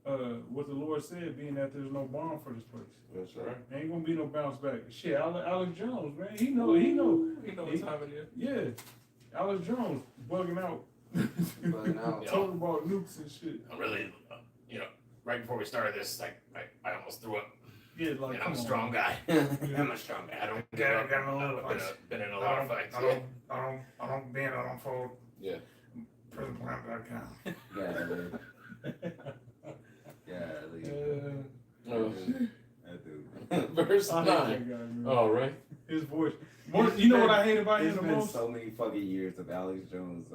what the Lord said, being that there's no bomb for this place. That's right. Ain't gonna be no bounce back. Shit, Alex Jones, man, he know. He know what time it is. Yeah, Alex Jones bugging out, Bugging out. talking about nukes and shit. I'm really, right before we started this, like, I almost threw up. Yeah, like I'm a come strong on. guy. I'm a strong guy. I don't Yeah, get I up. got no I've been in a lot of fights. I don't bend, I don't fold. Yeah. PrisonPlan.com. That dude. Verse I hate 9. that guy, man. All right. His voice. You know what I hate about him It's the been most? so many fucking years of Alex Jones.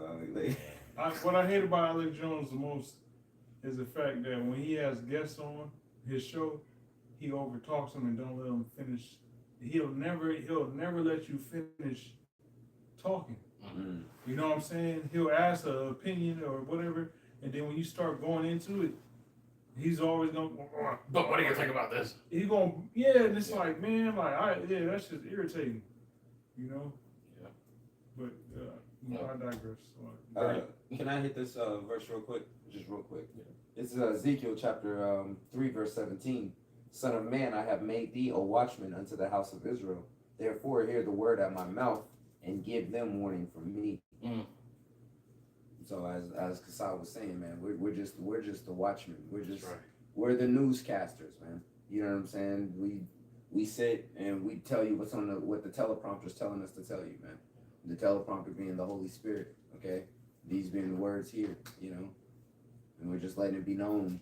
What I hate about Alex Jones the most is the fact that when he has guests on his show, he overtalks them and don't let them finish. He'll never let you finish talking. Mm. You know what I'm saying? He'll ask an opinion or whatever, and then when you start going into it, he's always gonna. But what do you think about this? He's gonna, yeah, and it's like, man, that's just irritating, you know. Yeah. But I digress. Can I hit this verse real quick? Just real quick. Yeah. It's Ezekiel chapter 3, verse 17. Son of man, I have made thee a watchman unto the house of Israel. Therefore, hear the word at my mouth and give them warning from me. Mm. So as Kasai was saying, man, we're just the watchmen. Right. We're the newscasters, man. You know what I'm saying? We sit and we tell you what the teleprompter's telling us to tell you, man. The teleprompter being the Holy Spirit, okay? These being the words here, you know? And we're just letting it be known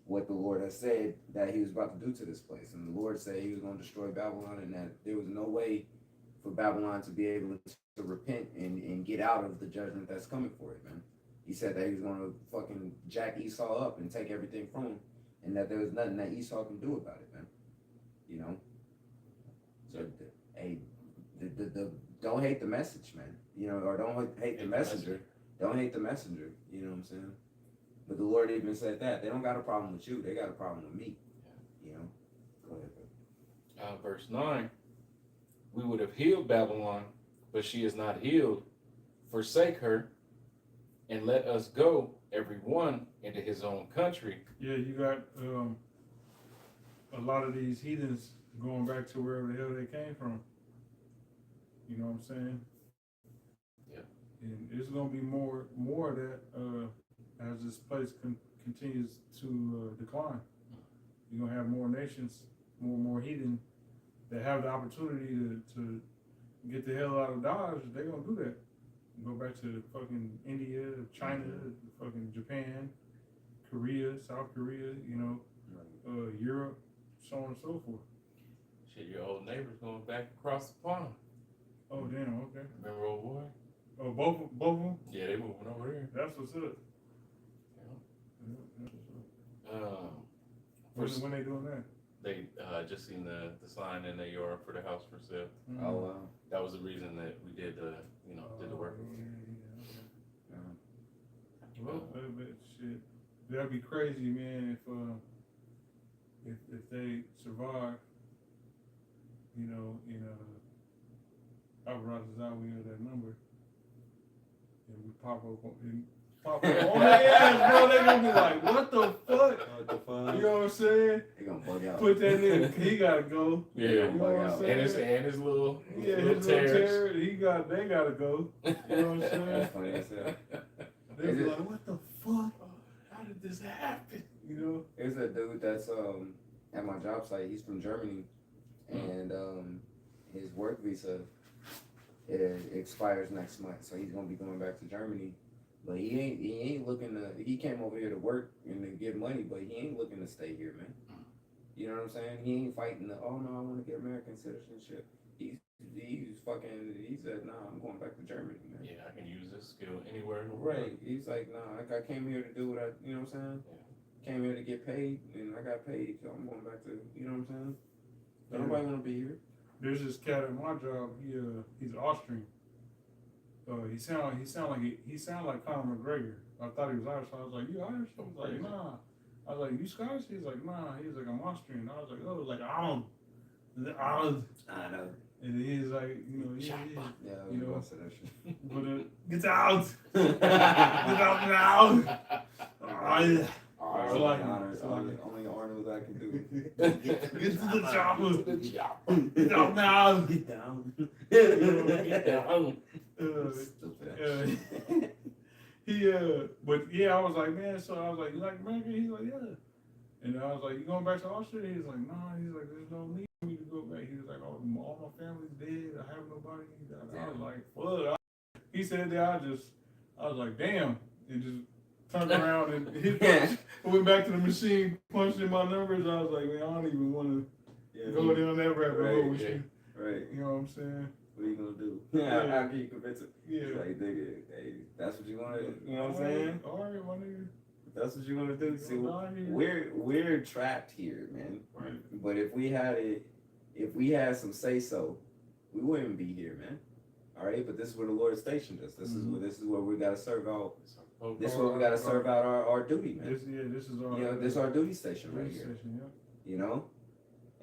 what the Lord has said that he was about to do to this place. And the Lord said he was going to destroy Babylon and that there was no way for Babylon to be able to repent and get out of the judgment that's coming for it, man. He said that he was going to fucking jack Esau up and take everything from him and that there was nothing that Esau can do about it, man. You know? So, hey, don't hate the message, man. You know, or don't hate the messenger. Don't hate the messenger. You know what I'm saying? But the Lord even said that. They don't got a problem with you. They got a problem with me. Yeah. You know? Go ahead, bro. Verse 9. We would have healed Babylon, but she is not healed. Forsake her, and let us go, every one, into his own country. Yeah, you got a lot of these heathens going back to wherever the hell they came from. You know what I'm saying? Yeah. And there's gonna be more of that as this place continues to decline. You're gonna have more nations, more heathen that have the opportunity to get the hell out of Dodge. They're gonna do that. Go back to fucking India, China, fucking Japan, Korea, South Korea, you know, Europe, so on and so forth. Shit, your old neighbor's going back across the pond. Oh damn, okay. Remember old boy? Oh, both of them? Yeah, they moving over there. That's what's up. Yeah. Yeah, that's what's up. When they doing that? They just seen the sign in the yard for the house for sale. Mm-hmm. Oh, wow. That was the reason that we did the work. Yeah. Well, but shit, that'd be crazy, man. If they survive, you know, in Alvarado Zawi or that number, and we pop up on their ass, bro. They gonna be like, what the fuck? What the fuck? You know what I'm saying? They gonna bug out. Put that in. He gotta go. Yeah, You know what I'm saying? and his little Yeah, little his little tears. terror, they gotta go. You know what I'm saying? That's funny as hell. They be like, what the fuck? How did this happen? You know? There's a dude that's at my job site. He's from Germany, and his work visa it expires next month, so he's gonna be going back to Germany. But he ain't looking to. He came over here to work and to get money, but he ain't looking to stay here, man. You know what I'm saying? He ain't fighting the. Oh no, I want to get American citizenship. he said, nah, I'm going back to Germany, man. Yeah, I can use this skill anywhere in the world. Right. He's like, nah, I came here to do what you know what I'm saying? Yeah. Came here to get paid, and I got paid, so I'm going back to, you know what I'm saying? Yeah. Nobody want to be here. There's this cat at my job. He's Austrian. He sound like Conor McGregor. I thought he was Irish. So I was like, you Irish? He was like, nah. I was like, you Scottish? He's like, nah. He's like, I'm Austrian. I was like, oh, like I know. And he's like, you know, Yeah, you know, say that shit. but get out, get out now. Only Arnold I can do. Get to the chopper. To the chopper. Get out now. Get down. Get down. But yeah, I was like, man, so I was like, you like America? He's like, yeah. And I was like, you going back to Australia? He's like, nah. He's like, there's no need for me to go back. He was like, all my family's dead. I have nobody. I was like, fuck. He said that I was like, damn. And just turned around and went back to the machine, punched in my numbers. I was like, man, I don't even want to go down that rabbit hole with you. Right. You know what I'm saying? What are you gonna do? Yeah. How can you convince it? Yeah. Like, nigga, hey, that's what you want to, you know what I'm saying? All right, my nigga. That's what you want to do. See, we're trapped here, man. Right. But if we had some say so, we wouldn't be here, man. All right. But this is where the Lord stationed us. This is where we gotta serve out. This is where we gotta serve out our duty, man. This is our. This is our duty station right here. Station, yeah. You know.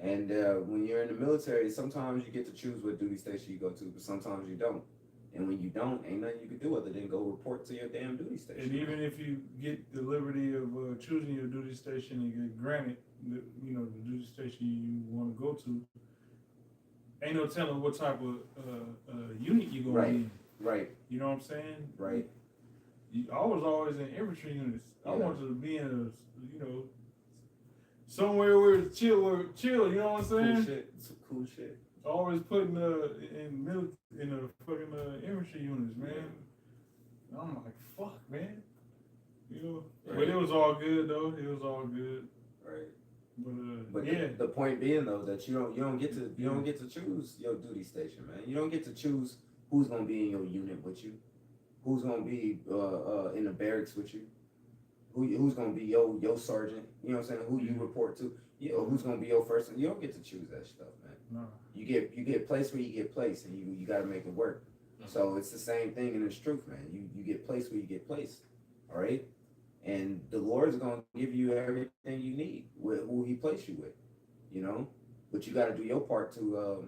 And when you're in the military, sometimes you get to choose what duty station you go to, but sometimes you don't. And when you don't, ain't nothing you can do other than go report to your damn duty station. And even if you get the liberty of choosing your duty station and get granted, the duty station you want to go to, ain't no telling what type of unit you gonna be in. Right. You know what I'm saying? Right. I was always in infantry units. Yeah. I wanted to be in somewhere where it's chill. You know what I'm saying? Cool shit. Some cool shit. Always putting in the fucking infantry units, man. And I'm like, fuck, man. Right. But it was all good though. It was all good. Right. But yeah. The point being though that you don't get to choose your duty station, man. You don't get to choose who's gonna be in your unit with you, who's gonna be in the barracks with you, who's gonna be your sergeant. You know what I'm saying? Who you report to. Who's gonna be your first? You don't get to choose that stuff, man. No. You get placed where you get placed, and you got to make it work. Mm-hmm. So it's the same thing in this truth, man. You get placed where you get placed, all right. And the Lord's gonna give you everything you need with who He placed you with, you know. But you got to do your part to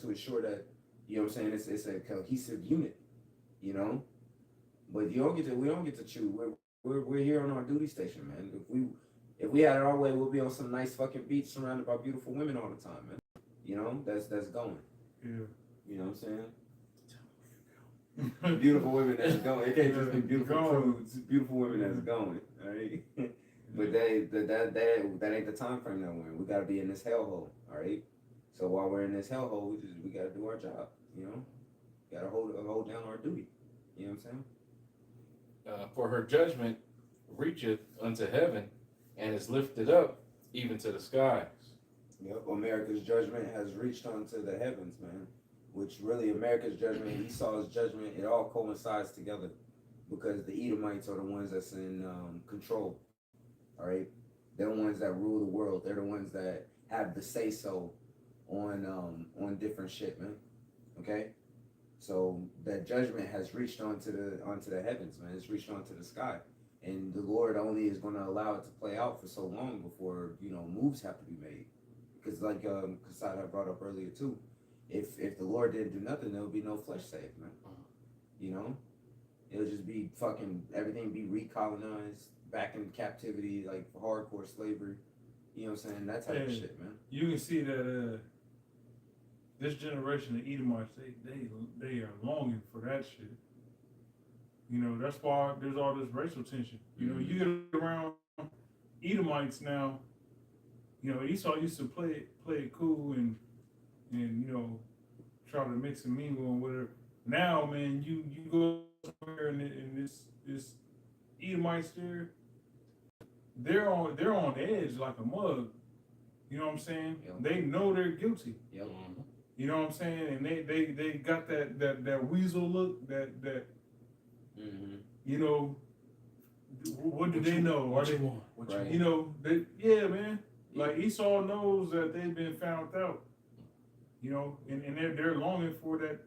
ensure that you know what I'm saying. It's a cohesive unit, you know. But we don't get to choose. We're here on our duty station, man. If we had it our way, we'll be on some nice fucking beach surrounded by beautiful women all the time, man. You know, that's going. Yeah. You know what I'm saying? Beautiful women that's going. It can't just be beautiful prudes. Beautiful women that's going. All right. But that ain't the time frame that we're in. We gotta be in this hellhole. All right. So while we're in this hellhole, we gotta do our job. You know, gotta hold down our duty. You know what I'm saying? For her judgment reacheth unto heaven, and is lifted up even to the skies. Yep, America's judgment has reached onto the heavens, man. Which really, America's judgment, Esau's judgment, it all coincides together, because the Edomites are the ones that's in control. All right, they're the ones that rule the world. They're the ones that have the say so on different shit, man. Okay, so that judgment has reached onto the heavens, man. It's reached onto the sky. And the Lord only is going to allow it to play out for so long before, moves have to be made. Because like Kasad had brought up earlier too, if the Lord didn't do nothing, there would be no flesh saved, man. You know? It'll just be fucking, everything be recolonized, back in captivity, like hardcore slavery. You know what I'm saying? That type of shit, man. You can see that this generation of Edomites, they are longing for that shit. That's why there's all this racial tension. You get around Edomites now, Esau used to play it cool and try to mix and mingle and whatever. Now, man, you go somewhere and this Edomites there, they're on the edge like a mug. You know what I'm saying? Yep. They know they're guilty. Yep. You know what I'm saying? And they got that weasel look that you know, what do they know? What Are you they, want? What you Right. want? you know, yeah, man. Like Esau knows that they've been found out. You know, and they're longing for that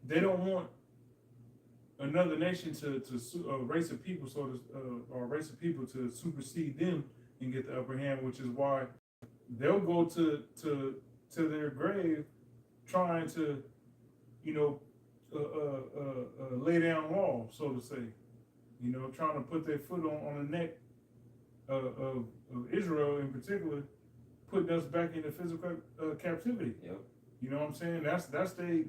they don't want another nation to a race of people or a race of people to supersede them and get the upper hand, which is why they'll go to their grave trying to, you know, lay down law, so to say, you know, trying to put their foot on the neck of Israel in particular, putting us back into physical captivity. Yep. You know what I'm saying? That's they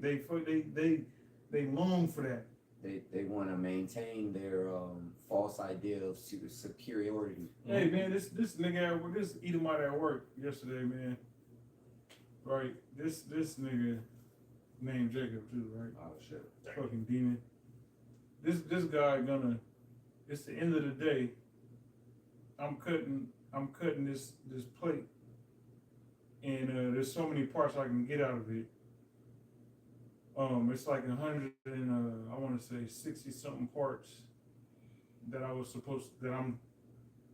long for that. They want to maintain their false idea of superiority. Hey man, this nigga at work, this Edomite at work yesterday, man. Right, this nigga named Jacob too, right? Oh shit. Fucking demon. This guy gonna. It's the end of the day. I'm cutting this plate, and there's so many parts I can get out of it. It's like 100 and I want to say 60 something parts that I'm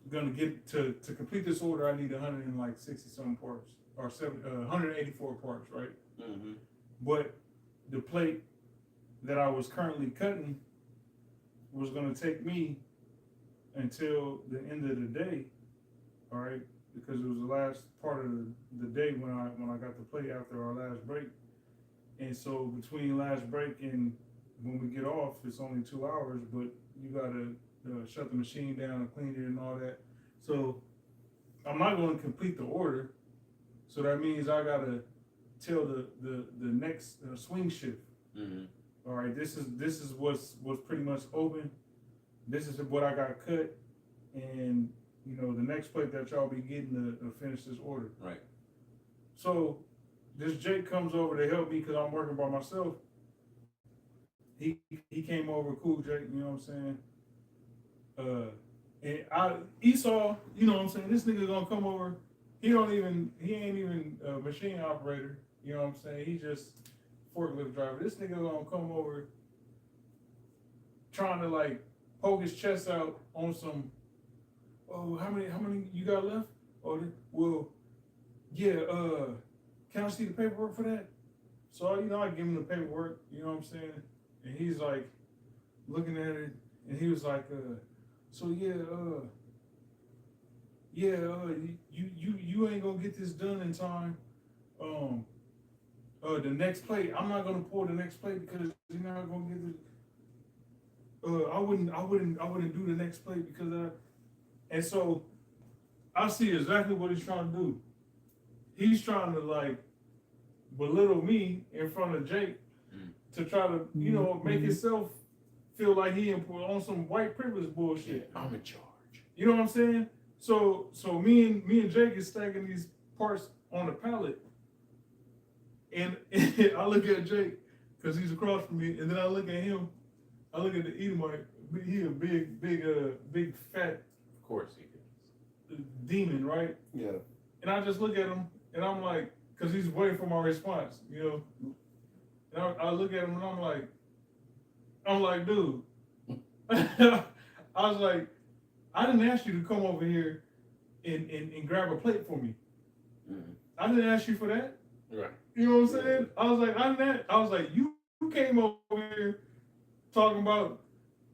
gonna get to complete this order. I need 160 something parts or 184 parts, right? Mm-hmm. But the plate that I was currently cutting was gonna take me until the end of the day, all right? Because it was the last part of the day when I got the plate after our last break. And so between last break and when we get off, it's only 2 hours, but you gotta shut the machine down and clean it and all that. So I'm not going to complete the order. So that means I gotta tell the next swing shift. Mm-hmm. All right, this is what's pretty much open. This is what I got cut, and you know the next plate that y'all be getting to finish this order. Right. So this Jake comes over to help me because I'm working by myself. He came over, cool Jake, you know what I'm saying? And Esau, you know what I'm saying? This nigga gonna come over. He ain't even a machine operator, you know what I'm saying? He just forklift driver. This nigga gonna come over trying to like poke his chest out on some, oh, how many you got left? Oh, well, yeah, can I see the paperwork for that? So, you know, I give him the paperwork, you know what I'm saying? And he's like looking at it, and he was like, so yeah, you ain't gonna get this done in time. The next plate, I'm not gonna pour the next plate because you're not gonna get the. I wouldn't do the next plate because and so I see exactly what he's trying to do. He's trying to like belittle me in front of Jake to try to, you know, make himself feel like he on some white privilege bullshit. Yeah, I'm in charge. You know what I'm saying? So me and Jake is stacking these parts on the pallet, and I look at Jake because he's across from me, and then I look at him. I look at the Edomite. He a big fat. Of course he is. Demon, right? Yeah. And I just look at him, and I'm like, because he's waiting for my response, you know. And I look at him, and I'm like, dude. I was like, I didn't ask you to come over here and grab a plate for me. Mm-hmm. I didn't ask you for that. Right. You know what I'm saying? I was like, you came over here talking about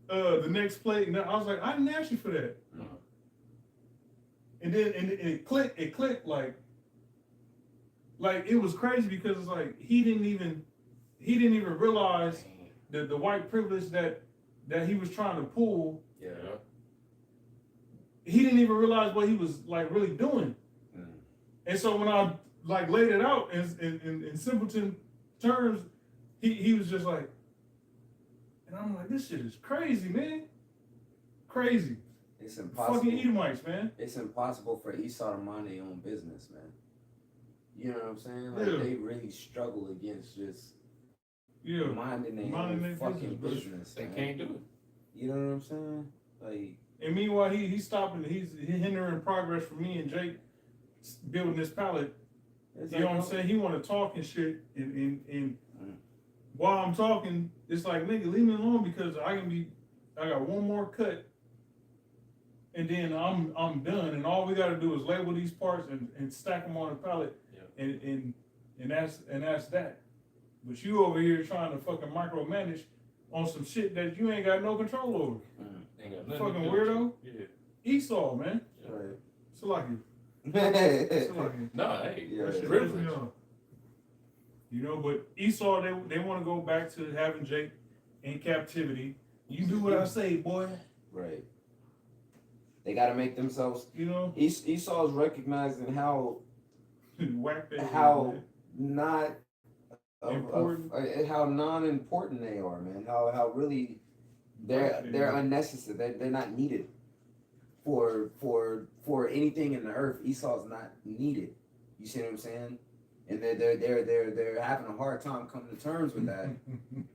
the next plate, and I was like, I didn't ask you for that. No. And then it clicked like it was crazy because it's like he didn't even realize the white privilege that he was trying to pull. Yeah. He didn't even realize what he was like really doing. Mm-hmm. And so when I like laid it out in simpleton terms, he was just like, and I'm like, this shit is crazy, man. Crazy. It's impossible. Fucking Edomites, man. It's impossible for Esau to mind their own business, man. You know what I'm saying? Like Yeah. they really struggle against just Yeah. minding their Minding own their fucking business, business. They man. can't do it. You know what I'm saying? Like, And meanwhile, he's stopping. He's hindering progress for me and Jake building this pallet It's You know like, what I'm saying? He want to talk and shit, and while I'm talking, it's like, nigga, leave me alone because I got one more cut, and then I'm done, and all we got to do is label these parts and stack them on a pallet, Yeah. and that's that. But you over here trying to fucking micromanage on some shit that you ain't got no control over. Ain't got nothing Fucking to do with weirdo. you. Yeah. Esau, man. Right. It's lucky. yeah. It's lucky. No, hey, Yeah. That shit privilege. pisses me off. You know, but Esau, they want to go back to having Jake in captivity. You do what I say, boy. Right. They got to make themselves. You know, Esau is recognizing how whack that. how not Important. how non-important they are, man. How really they're unnecessary. They're not needed for anything in the earth. Esau's not needed. You see what I'm saying? And they're having a hard time coming to terms with that,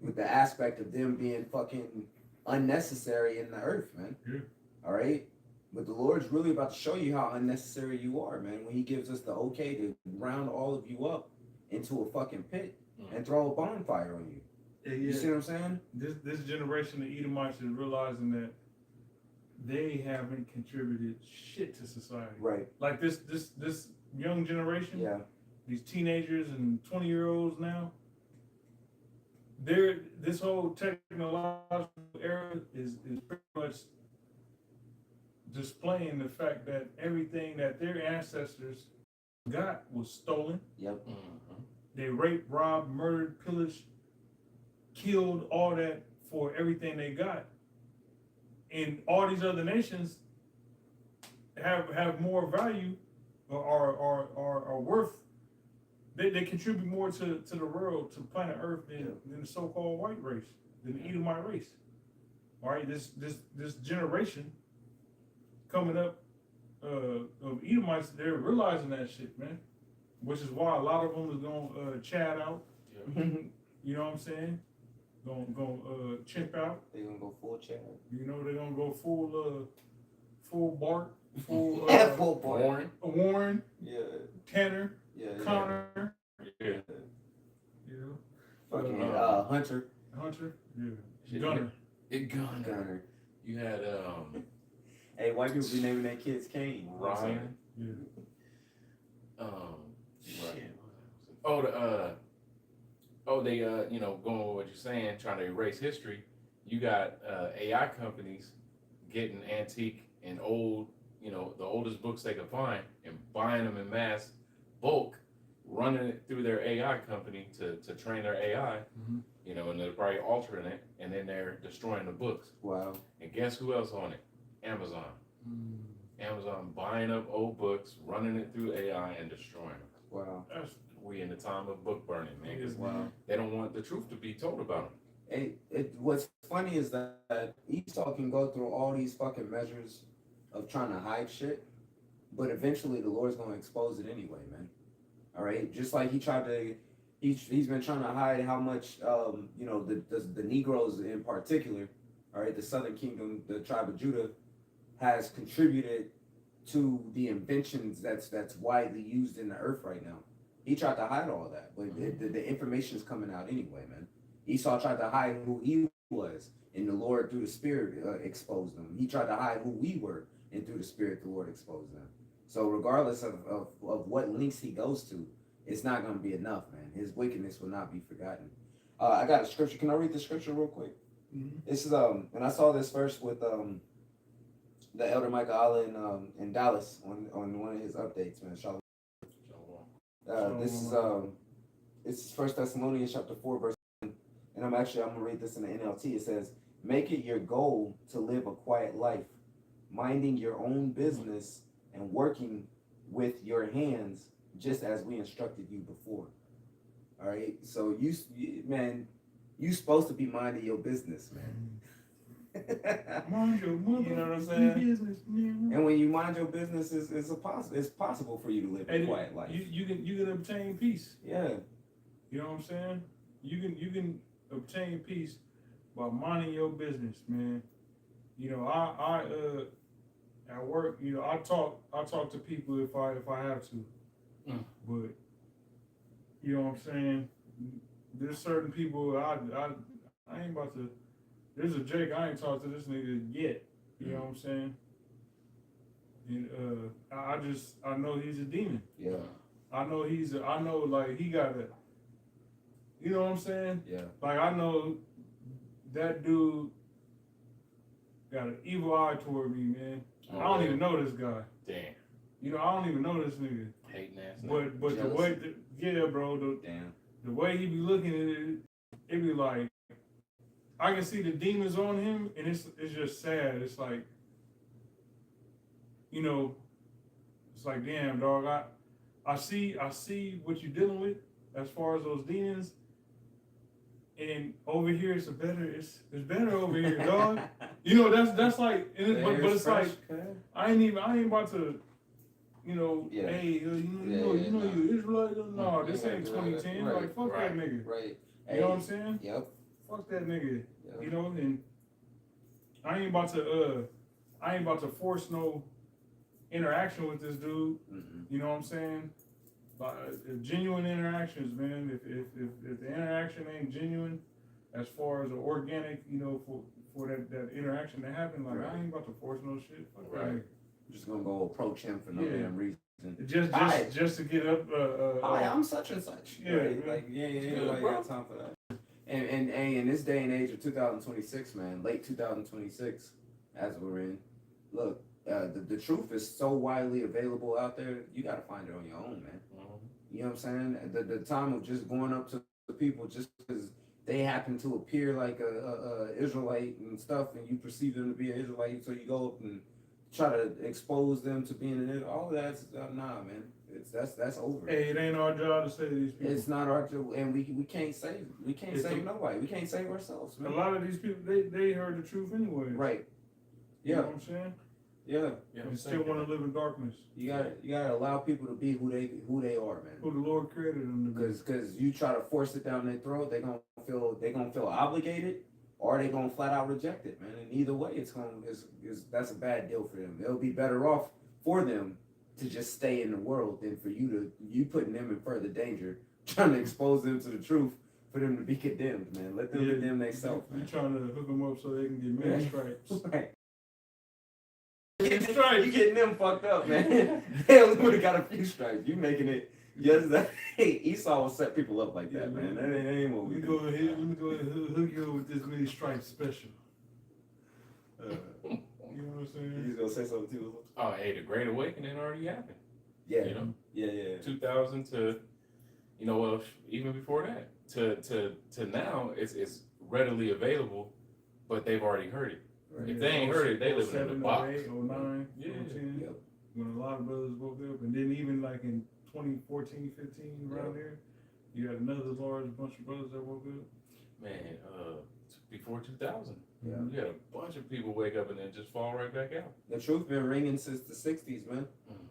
with the aspect of them being fucking unnecessary in the earth, man. Yeah. All right. But the Lord's really about to show you how unnecessary you are, man. When He gives us the okay to round all of you up into a fucking pit and throw a bonfire on you. Yeah, You see what I'm saying? This generation of Edomites is realizing that they haven't contributed shit to society. Right. Like this young generation. Yeah. These teenagers and 20-year-olds now. This whole technological era is pretty much displaying the fact that everything that their ancestors got was stolen. Yep. They raped, robbed, murdered, pillaged, killed, all that for everything they got. And all these other nations have more value or are worth. They contribute more to the world, to planet Earth than the so-called white race, than the Edomite race. All right, this generation coming up of Edomites, they're realizing that shit, man. Which is why a lot of them is gonna chat out. Yeah. You know what I'm saying? Gonna chimp out. They're gonna go full chat. You know, they're gonna go full Bart, full Full Bart. Warren, Yeah. Tanner, Yeah. Connor, Yeah. you know, Fucking Hunter, yeah, Shit, Gunner. Gunner. You had Hey, white people be naming their kids Kane. Ryan. Yeah. Shit. They going with what you're saying, trying to erase history. You got AI companies getting antique and old, the oldest books they could find and buying them in mass bulk, running it through their AI company to train their AI, and they're probably altering it, and then they're destroying the books. Wow. And guess who else on it? Amazon. Amazon buying up old books, running it through AI, and destroying them. Wow. We in the time of book burning, man, because Wow. they don't want the truth to be told about them. Hey, what's funny is that Esau can go through all these fucking measures of trying to hide shit, but eventually the Lord's gonna expose it anyway, man. All right, just like he's been trying to hide how much the Negroes in particular, all right, the Southern Kingdom, the tribe of Judah, has contributed to the inventions that's widely used in the earth right now. He tried to hide all that, but the information is coming out anyway, man. Esau tried to hide who he was, and the Lord through the Spirit exposed them. He tried to hide who we were, and through the Spirit the Lord exposed them. So regardless of what links he goes to, it's not going to be enough, man. His wickedness will not be forgotten. I got a scripture. Can I read the scripture real quick? This is and I saw this first with the elder Michael Allen in Dallas on one of his updates, man. Shalom. This is 1 Thessalonians chapter 4 verse 1, and I'm gonna read this in the NLT. It says, "Make it your goal to live a quiet life, minding your own business and working with your hands, just as we instructed you before." All right, so you supposed to be minding your business, man. Mind your mother, you know what I'm saying? business, man. And when you mind your business, it's possible for you to live a quiet life. You can obtain peace. Yeah. You know what I'm saying? You can obtain peace by minding your business, man. I at work, I talk to people if I have to. But You know what I'm saying? There's certain people I ain't about to. There's a Jake I ain't talked to this nigga yet. You know what I'm saying? And I know he's a demon. Yeah. I know like he got a. You know what I'm saying? Yeah. Like I know that dude got an evil eye toward me, man. Oh, I don't yeah. even know this guy. Damn. You know, I don't even know this nigga. Hating ass. But the way, yeah, bro, the way he be looking at it, it be like, I can see the demons on him, and it's just sad. It's like, you know, it's like, damn, dog, I see what you're dealing with as far as those demons, and over here it's better over here, dog. You know, that's like, but it's like, I ain't about to. You know, Yeah. hey, you Israelite? No, this ain't 2010. Right, like, fuck that nigga. Right. You know what I'm saying? Yep. Fuck that nigga. Yep. You know, and I ain't about to force no interaction with this dude. Mm-mm. You know what I'm saying? But genuine interactions, man. If the interaction ain't genuine, as far as the organic, you know, for that interaction to happen, like I ain't about to force no shit. Fuck that nigga. Just gonna go approach him for no damn reason. Just to get up. Hi, I'm such and such. Yeah, right? Like nobody got time for that. And in this day and age of 2026, man, late 2026, as we're in, look, the truth is so widely available out there. You got to find it on your own, man. You know what I'm saying? The time of just going up to the people just because they happen to appear like a Israelite and stuff, and you perceive them to be an Israelite, so you go up and try to expose them to being an Israelite. All that's nah, man. That's over. Hey, it ain't our job to save these people. It's not our job, and we can't save nobody. We can't save ourselves, man. A lot of these people they heard the truth anyway. Right. You Yeah. know what I'm saying? Yeah. And still want to live in darkness. You gotta allow people to be who they are, man. Who the Lord created them to be. Because you try to force it down their throat, they gonna feel obligated, or they gonna flat out reject it, man. And either way, that's a bad deal for them. It'll be better off for them to just stay in the world than for you putting them in further danger, trying to expose them to the truth for them to be condemned, man. Let them condemn themselves. You trying to hook them up so they can get many stripes. Right. Stripes. You getting them fucked up, man. They only would have got a few stripes. You making it. Yes, hey, Esau will set people up like that, man. That ain't what we do. Let me go ahead and hook you up with this many stripes special. You know what I'm saying? He's gonna say something too. Oh, hey, the Great Awakening already happened. Yeah. You know? Yeah. 2000 to, you know, well, even before that, to now, it's readily available, but they've already heard it. Right. If they ain't heard it, they living in the box. 08, 09, Yeah. 10, Yep. when a lot of brothers woke up, and then even like in 2014, 15, around there, you had another large bunch of brothers that woke up. Man, before 2000, Yeah. you had a bunch of people wake up and then just fall right back out. The truth been ringing since the 60s, man. Mm.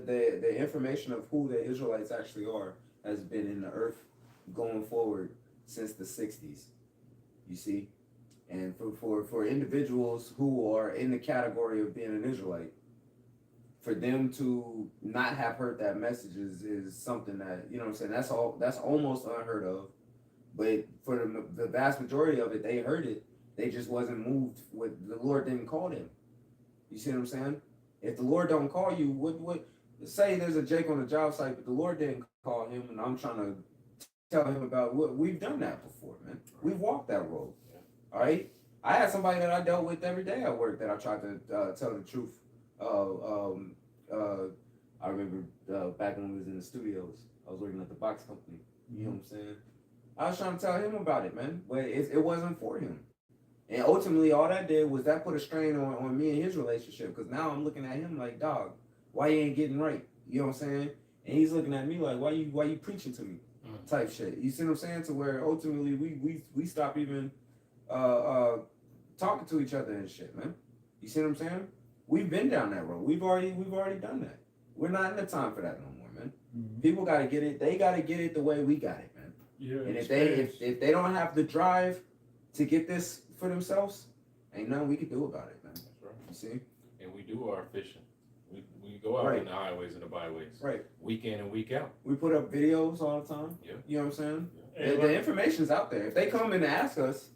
The information of who the Israelites actually are has been in the earth going forward since the 60s. You see? And for individuals who are in the category of being an Israelite, for them to not have heard that message is something that, you know what I'm saying, that's almost unheard of. But for the vast majority of it, they heard it. They just wasn't moved with the Lord didn't call them. You see what I'm saying? If the Lord don't call you, what say there's a Jake on the job site, but the Lord didn't call him, and I'm trying to tell him about what we've done that before, man. We've walked that road. All right. I had somebody that I dealt with every day at work that I tried to tell the truth. I remember back when we was in the studios, I was working at the box company. You know what I'm saying? I was trying to tell him about it, man, but it wasn't for him. And ultimately, all that did was that put a strain on me and his relationship. Because now I'm looking at him like, dog, why you ain't getting right? You know what I'm saying? And he's looking at me like, why you preaching to me? Type shit. You see what I'm saying? To where ultimately we stop even talking to each other and shit, man. You see what I'm saying? We've been down that road. We've already done that. We're not in the time for that no more, man. Mm-hmm. People gotta get it. They gotta get it the way we got it, man. Yeah. And if they don't have the drive to get this for themselves, ain't nothing we can do about it, man. That's right. You see? And we do our fishing. We go out in the highways and the byways. Right. week in and week out. We put up videos all the time. Yeah. You know what I'm saying? And The information's out there. If they come in and ask us,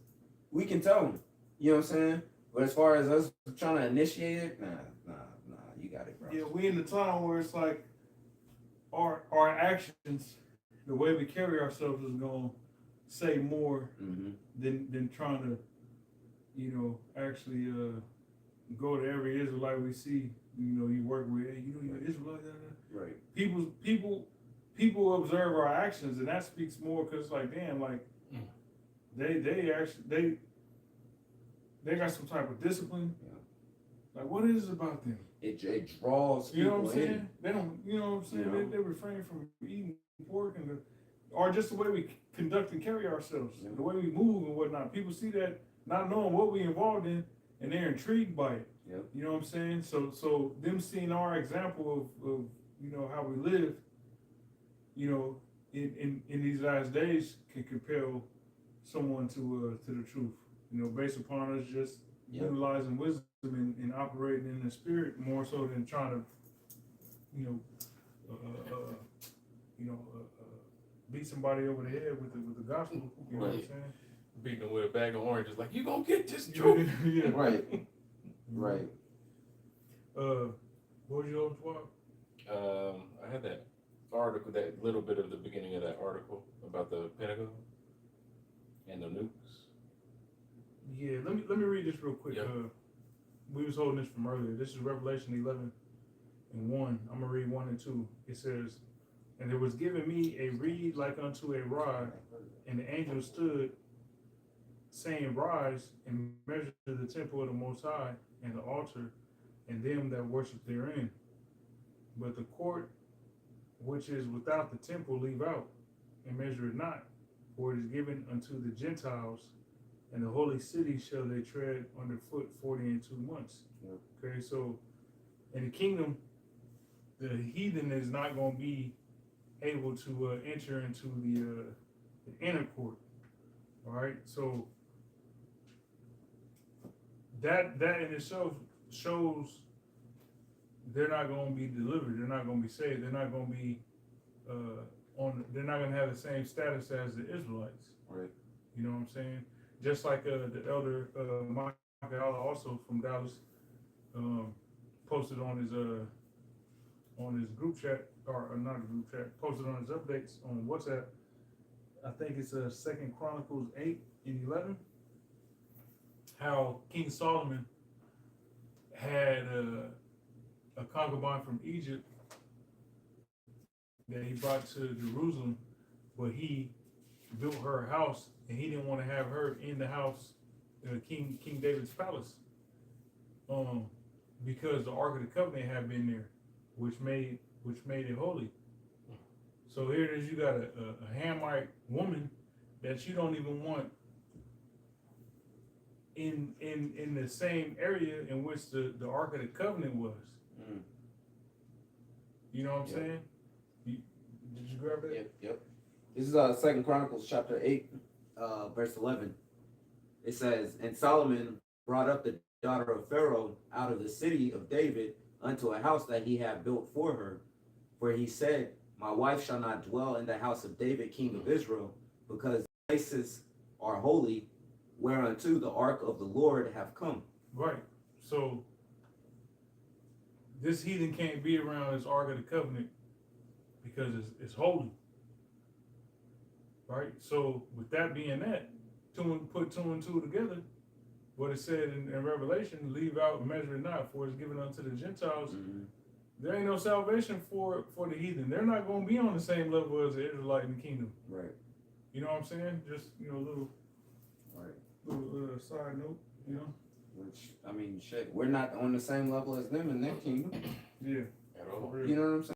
we can tell them. You know what I'm saying? But as far as us trying to initiate it, nah, you got it, bro. yeah, we in the time where it's like our actions, the way we carry ourselves is gonna say more Mm-hmm. than trying to, actually go to every Israelite we see. You work with, hey, you're Israelite. Right. People observe our actions, and that speaks more because it's like, damn, like they actually they got some type of discipline. Yeah. Like, what is it about them? It draws You know people what I'm saying? in. They don't. You know what I'm saying? You know? They refrain from eating pork or just the way we conduct and carry ourselves, Yeah. the way we move and whatnot. People see that, not knowing what we involved in, and they're intrigued by it. Yep. You know what I'm saying? So them seeing our example of how we live, in these last days can compel someone to the truth. Based upon us just utilizing wisdom and operating in the spirit more so than trying to, beat somebody over the head with the gospel. You know what I'm Right. saying? Beating them with a bag of oranges, like, you gonna get this truth. Yeah. Right. Right. What was your other twelve? I had that article, that little bit of the beginning of that article about the Pentagon and the nukes. Yeah, let me read this real quick. Yeah. We was holding this from earlier. This is Revelation 11:1. I'm gonna read 1 and 2. It says, "And there was given me a reed like unto a rod, and the angel stood, saying, Rise and measure the temple of the Most High, and the altar, and them that worship therein. But the court which is without the temple leave out, and measure it not, for it is given unto the Gentiles, and the holy city shall they tread underfoot 40 months." Yep. Okay, so in the kingdom, the heathen is not going to be able to enter into the inner court. All right, so that in itself shows they're not going to be delivered. They're not going to be saved. They're not going to be they're not going to have the same status as the Israelites. Right. You know what I'm saying? Just like the elder Mike also from Dallas posted on his group chat, or not a group chat, posted on his updates on WhatsApp. I think it's 2 Chronicles 8:11. How King Solomon had a concubine from Egypt that he brought to Jerusalem, but he built her a house, and he didn't want to have her in the house, King David's palace, because the Ark of the Covenant had been there, which made it holy. So here it is, you got a Hamite woman that you don't even want in the same area in which the Ark of the Covenant was. Mm. You know what I'm Yep. saying? Did you grab it? Yep. This is 2 Chronicles chapter 8, verse 11. It says, "And Solomon brought up the daughter of Pharaoh out of the city of David unto a house that he had built for her. For he said, My wife shall not dwell in the house of David, king of Israel, because the places are holy, whereunto the ark of the Lord have come." Right. So this heathen can't be around this Ark of the Covenant because it's holy. Right? So with that being that, put 2 and 2 together, what it said in Revelation, leave out and measure it not, for it's given unto the Gentiles. Mm-hmm. There ain't no salvation for the heathen. They're not going to be on the same level as the Israelite in the kingdom. Right. You know what I'm saying? Just, a little side note, Which, I mean, shit, we're not on the same level as them in their kingdom. Yeah. At all. You know what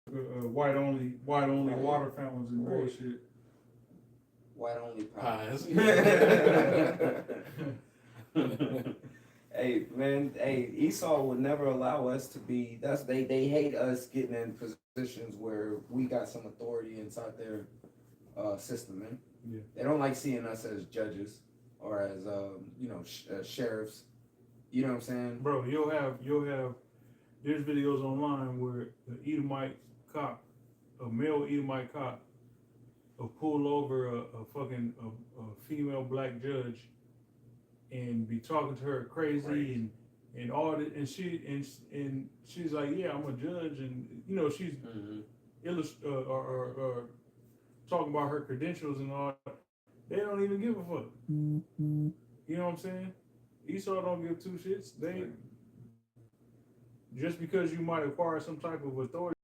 I'm saying? White only Right. water fountains and Right. bullshit. White only Pies. Hey man, Esau would never allow us to be. They hate us getting in positions where we got some authority inside their system, man. Yeah. They don't like seeing us as judges or as sheriffs. You know what I'm saying? Bro, you'll have there's videos online where the Edomite cop a male Edomite cop pull over a fucking female black judge and be talking to her crazy and all that, and she's like, yeah, I'm a judge, and you know she's or talking about her credentials and all. They don't even give a fuck. You know what I'm saying? Esau don't give two shits. They just because you might acquire some type of authority,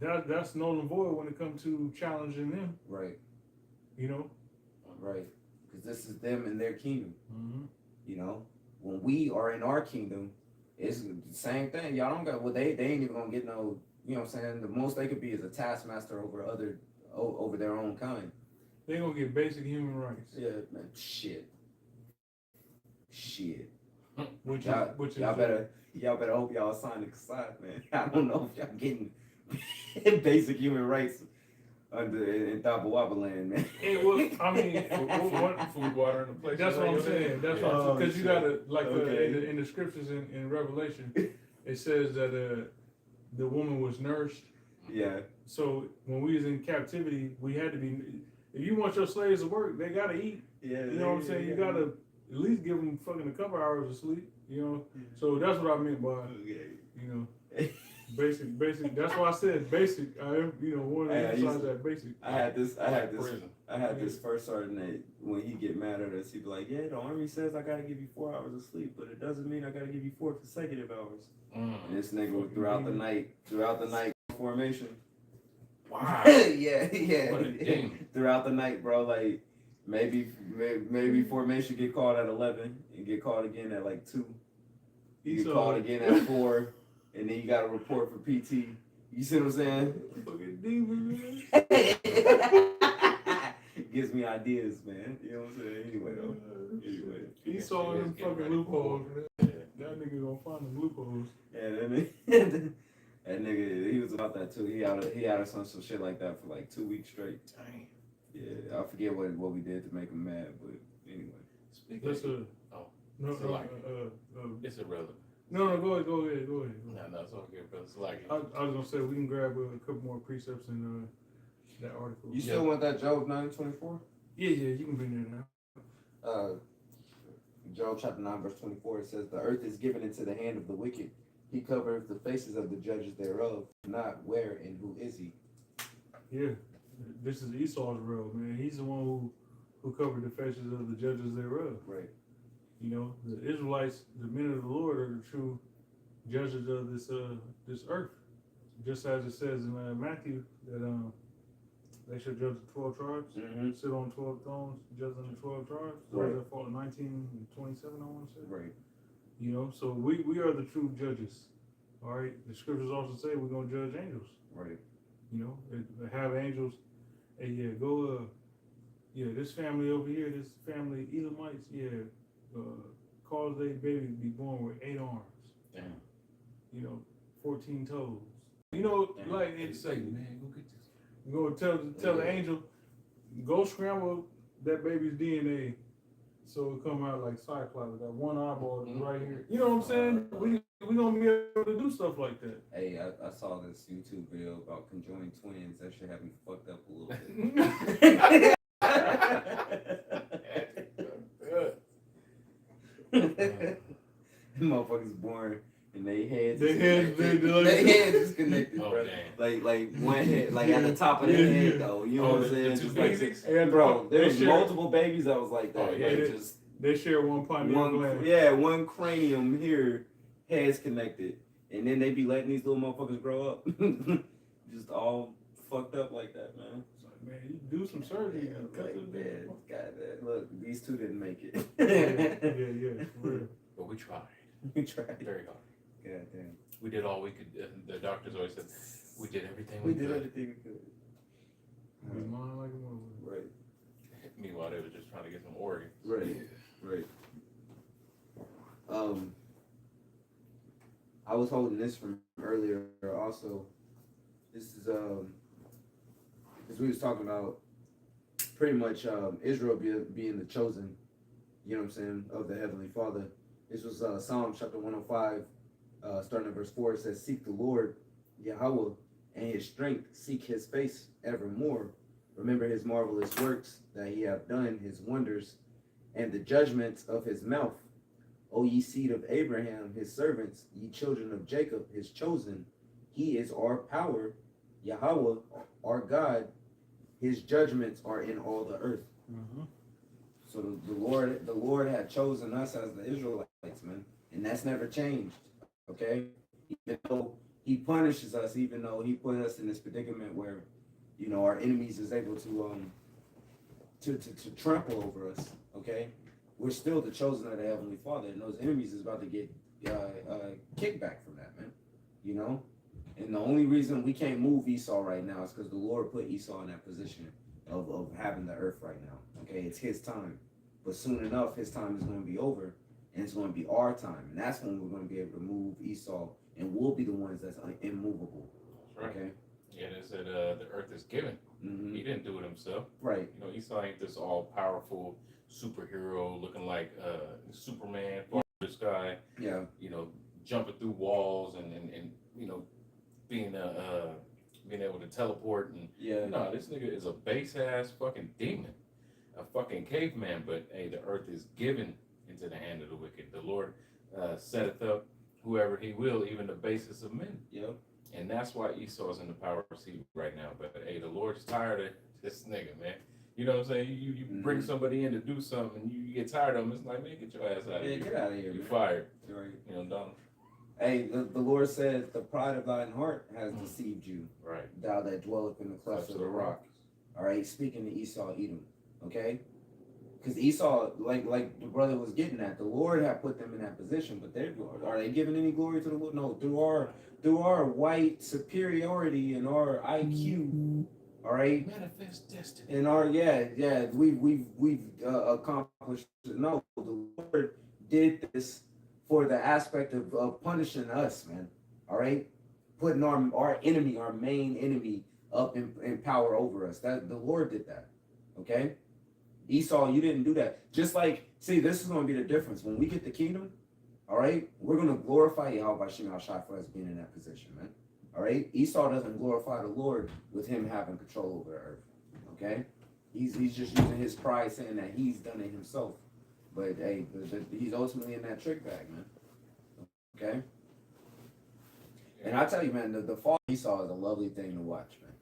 that's null and void when it comes to challenging them. Right. You know. Right. Because this is them in their kingdom. Mm-hmm. You know, when we are in our kingdom, it's the same thing. Y'all don't got, well, they ain't even gonna get no, you know what I'm saying? The most they could be is a taskmaster over their own kind. They gonna get basic human rights. Yeah, man. Shit. Which y'all better hope y'all sign the side, man. I don't know if y'all getting basic human rights in Thabawaba land, man. It was, I mean, food, water, and a place. That's what I'm saying. That's what I'm saying. Because you gotta, like, Okay. in the scriptures in Revelation, it says that the woman was nursed. Yeah. So when we was in captivity, we had to be. If you want your slaves to work, they gotta eat. Yeah. You know what I'm saying? You gotta at least give them fucking a couple hours of sleep. You know. So that's what I meant by, you know, basic. That's why I said basic. I want to emphasize that basic. I had this first sergeant that when he get mad at us, he'd be like, "Yeah, the army says I gotta give you 4 hours of sleep, but it doesn't mean I gotta give you 4 consecutive hours." And this nigga was throughout the night formation. Wow. yeah. What a ding. Throughout the night, bro. Like maybe formation get called at 11 and get called again at like 2. You get called again at 4, and then you got to report for PT. You see what I'm saying? Fucking demon, man. Gives me ideas, man. You know what I'm saying? Anyway, though. He saw them fucking loopholes, man. That nigga gonna find them loopholes. Yeah, that nigga, he was about that too. He had us on some shit like that for like 2 weeks straight. Dang. Yeah, I forget what we did to make him mad, but anyway. Speaking That's of, it's irrelevant. No, go ahead. No, it's okay, brother. It's like I was gonna say we can grab a couple more precepts in that article. You still want that Job 9:24? Yeah, you can bring that now. Job chapter 9 verse 24, it says, "The earth is given into the hand of the wicked. He covereth the faces of the judges thereof. Not where and who is he?" Yeah, this is Esau's road, man. He's the one who covered the faces of the judges thereof. Right. You know, the Israelites, the men of the Lord, are the true judges of this earth. Just as it says in Matthew that they shall judge the 12 tribes, sit on 12 thrones, judging the 12 tribes. Right. That fall 19 and 27, I want to say. Right. You know, so we are the true judges. All right. The scriptures also say we're gonna judge angels. Right. You know, have angels. Hey, yeah, go. This family over here, this family Edomites, cause their baby to be born with 8 arms. Damn. You know, 14 toes. You know, Damn. like It's it's like, man, go get this. you go tell the angel, go scramble that baby's DNA, so it come out like Cyclops. That one eyeball is right here. You know what I'm saying? We gonna be able to do stuff like that. Hey, I saw this YouTube video about conjoined twins. That shit had me fucked up a little bit. Motherfuckers born and they heads is connected, Oh, bro. damn. Like one head, like at the top of the head though. You know what I'm saying? The two Just like, basics? bro, there's They share- multiple babies that was like that. Oh, yeah, like they- just They share one pineal gland. one cranium here, heads connected, and then they be letting these little motherfuckers grow up, just all fucked up like that, man. It's like, man, you do some surgery. Yeah, and cut like, this man, God, look, these two didn't make it. yeah, for real. But we tried We tried. very hard. God damn. We did all we could. The doctors always said we did everything We we did could. everything we could. Be lying like a motherfucker. Right. Meanwhile, they were just trying to get some organs. Right. I was holding this from earlier also. This is as we was talking about pretty much Israel being the chosen, you know what I'm saying, of the Heavenly Father. This was Psalm chapter 105, starting at verse 4. It says, "Seek the Lord, Yahweh, and his strength seek his face evermore. Remember his marvelous works that he hath done, his wonders, and the judgments of his mouth. O ye seed of Abraham, his servants, ye children of Jacob, his chosen. He is our power, Yahweh, our God. His judgments are in all the earth. Mm-hmm. So the Lord had chosen us as the Israelites, man, and that's never changed. Okay, even though He punishes us, even though He put us in this predicament where, you know, our enemies is able to trample over us. Okay, we're still the chosen of the Heavenly Father, and those enemies is about to get kickback from that, man. You know, and the only reason we can't move Esau right now is because the Lord put Esau in that position of having the earth right now. Okay, it's his time, but soon enough his time is going to be over, and it's going to be our time, and that's when we're going to be able to move Esau, and we'll be the ones that's immovable. That's right. Okay. Yeah, they said the earth is given. Mm-hmm. He didn't do it himself. Right. You know, Esau ain't this all powerful superhero looking like Superman, far in the sky. Yeah. You know, jumping through walls and you know, being able to teleport and Yeah. no, this nigga is a base ass fucking demon, a fucking caveman. But hey, the earth is given into the hand of the wicked. The Lord setteth up whoever He will, even the basest of men. Yep. And that's why Esau's in the power seat right now. But hey, the Lord's tired of this nigga, man. You know what I'm saying? You bring somebody in to do something, and you get tired of them. It's like, man, get your ass out of here. Get out of here. You Man. fired. Right. You know, Donald. Hey, the Lord said, the pride of thine heart has deceived you. Right. Thou that dwelleth in the clefts of the rock. All right. Speaking to Esau, Edom. Okay. Because Esau, like the brother was getting at, the Lord had put them in that position, but are they giving any glory to the Lord? No, through our white superiority and our IQ, all right, Manifest destiny. and our we've accomplished it. No, the Lord did this for the aspect of punishing us, man. All right, putting our enemy, our main enemy, up in power over us. That the Lord did that. Okay. Esau, you didn't do that. Just like, see, this is going to be the difference. When we get the kingdom, all right, we're going to glorify Yahweh Shem Shai for us being in that position, man. All right? Esau doesn't glorify the Lord with him having control over the earth, okay? He's just using his pride saying that he's done it himself. But, hey, he's ultimately in that trick bag, man. Okay? And I tell you, man, the fall of Esau is a lovely thing to watch, man.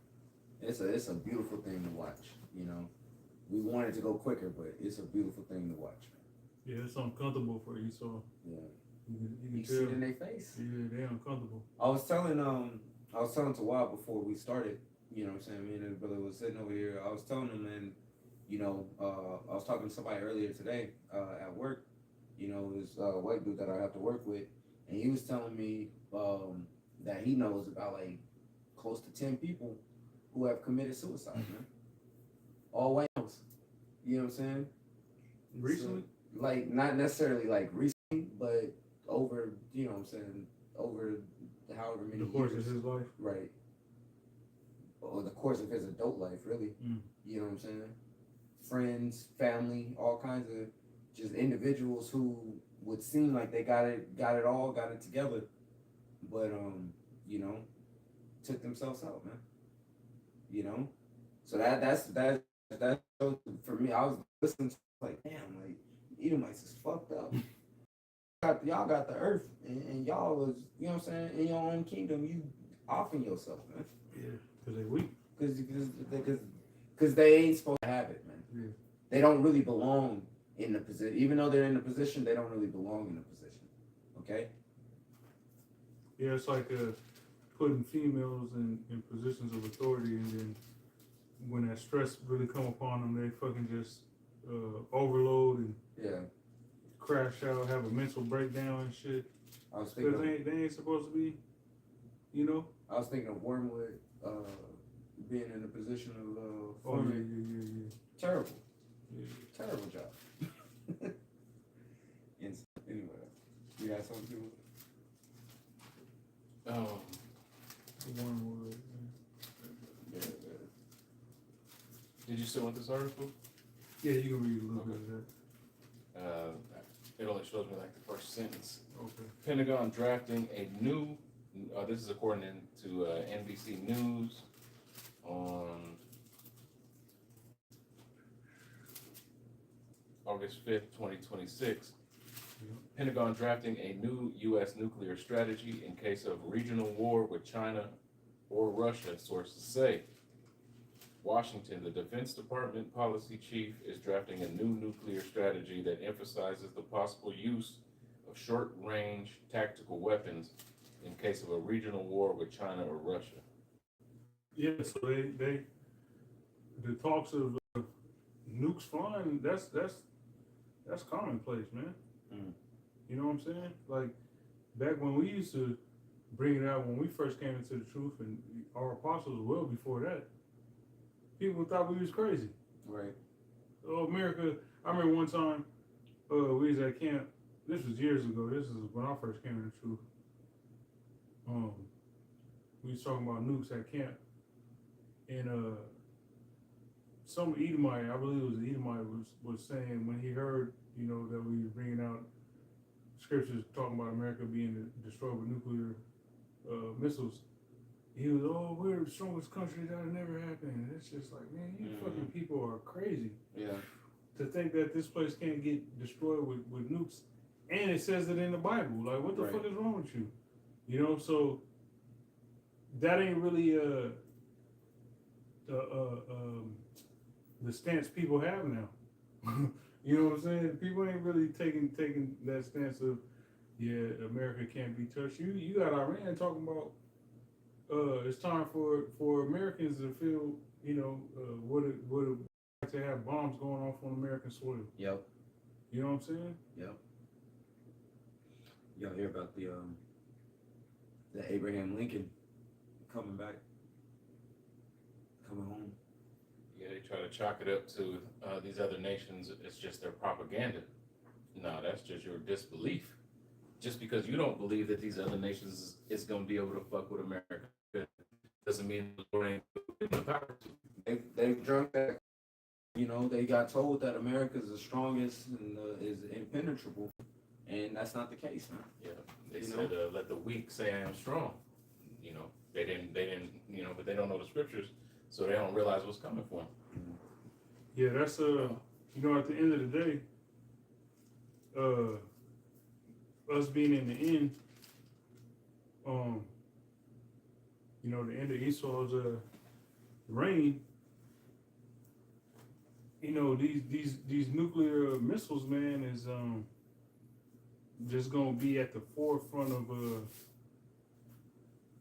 It's a beautiful thing to watch, you know? We wanted to go quicker, but it's a beautiful thing to watch, man. Yeah, it's uncomfortable for Esau. Yeah. You see it in their face. Yeah, they're uncomfortable. I was telling Tawab before we started, you know what I'm saying? Me and his brother was sitting over here. I was telling him, and you know, I was talking to somebody earlier today at work, you know, this white dude that I have to work with, and he was telling me that he knows about like close to 10 people who have committed suicide, man. All white males. You know what I'm saying? Recently? So, like, not necessarily like recently, but over, you know what I'm saying, over however many The course years. of his life. Right. Or the course of his adult life, really. Mm. You know what I'm saying? Friends, family, all kinds of just individuals who would seem like they got it all, got it together, but you know, took themselves out, man. You know? So that's for me. I was listening to like, damn, like Edomites is fucked up. Y'all got the earth, and y'all was, you know what I'm saying, in your own kingdom, you offing yourself, man. Yeah, because they weak. Because they ain't supposed to have it, man. Yeah. They don't really belong in the position. Even though they're in the position, they don't really belong in the position. Okay? Yeah, it's like putting females in positions of authority, and then when that stress really come upon them, they fucking just overload and crash out, have a mental breakdown and shit. I was thinking they ain't supposed to be, you know. I was thinking of Wormwood being in a position of Yeah. terrible. Yeah. Terrible job. Anyway, you got something to do? The Wormwood. Yeah. Did you still want this article? Yeah, you can read a little bit of that. It only shows me like the first sentence. Okay. Pentagon drafting a new this is according to NBC News on August 5th, 2026. Pentagon drafting a new U.S. nuclear strategy in case of regional war with China or Russia, sources say. Washington, the Defense Department policy chief is drafting a new nuclear strategy that emphasizes the possible use of short-range tactical weapons in case of a regional war with China or Russia. Yeah, so they the talks of nukes flying, that's commonplace, man. Mm. You know what I'm saying? Like back when we used to bring it out when we first came into the truth, and our apostles well before that, people thought we was crazy. Right. Oh, America! I remember one time, we was at camp. This was years ago. This is when I first came into the truth. We was talking about nukes at camp, and some Edomite, I believe it was the Edomite, was saying when he heard, you know, that we were bringing out scriptures talking about America being destroyed with nuclear missiles, he was, oh, we're the strongest country, that'll never happen. And it's just like, man, you fucking people are crazy. Yeah. To think that this place can't get destroyed with nukes, and it says it in the Bible. Like, what the fuck is wrong with you? You know, so that ain't really the stance people have now. You know what I'm saying? People ain't really taking that stance of, yeah, America can't be touched. You got Iran talking about it's time for Americans to feel, you know, what it like to have bombs going off on American soil. Yep. You know what I'm saying? Yep. Y'all hear about the Abraham Lincoln coming back, coming home? Yeah, they try to chalk it up to these other nations. It's just their propaganda. No, that's just your disbelief. Just because you don't believe that these other nations is going to be able to fuck with America doesn't mean the Lord ain't the power to. They've drunk that. You know, they got told that America is the strongest and is impenetrable, and that's not the case, man. Yeah, they said, "Let the weak say I am strong." You know, they didn't, you know, but they don't know the scriptures, so they don't realize what's coming for them. Yeah, that's you know, at the end of the day, us being in the end, you know, the end of Esau's reign. You know, these nuclear missiles, man, is just gonna be at the forefront of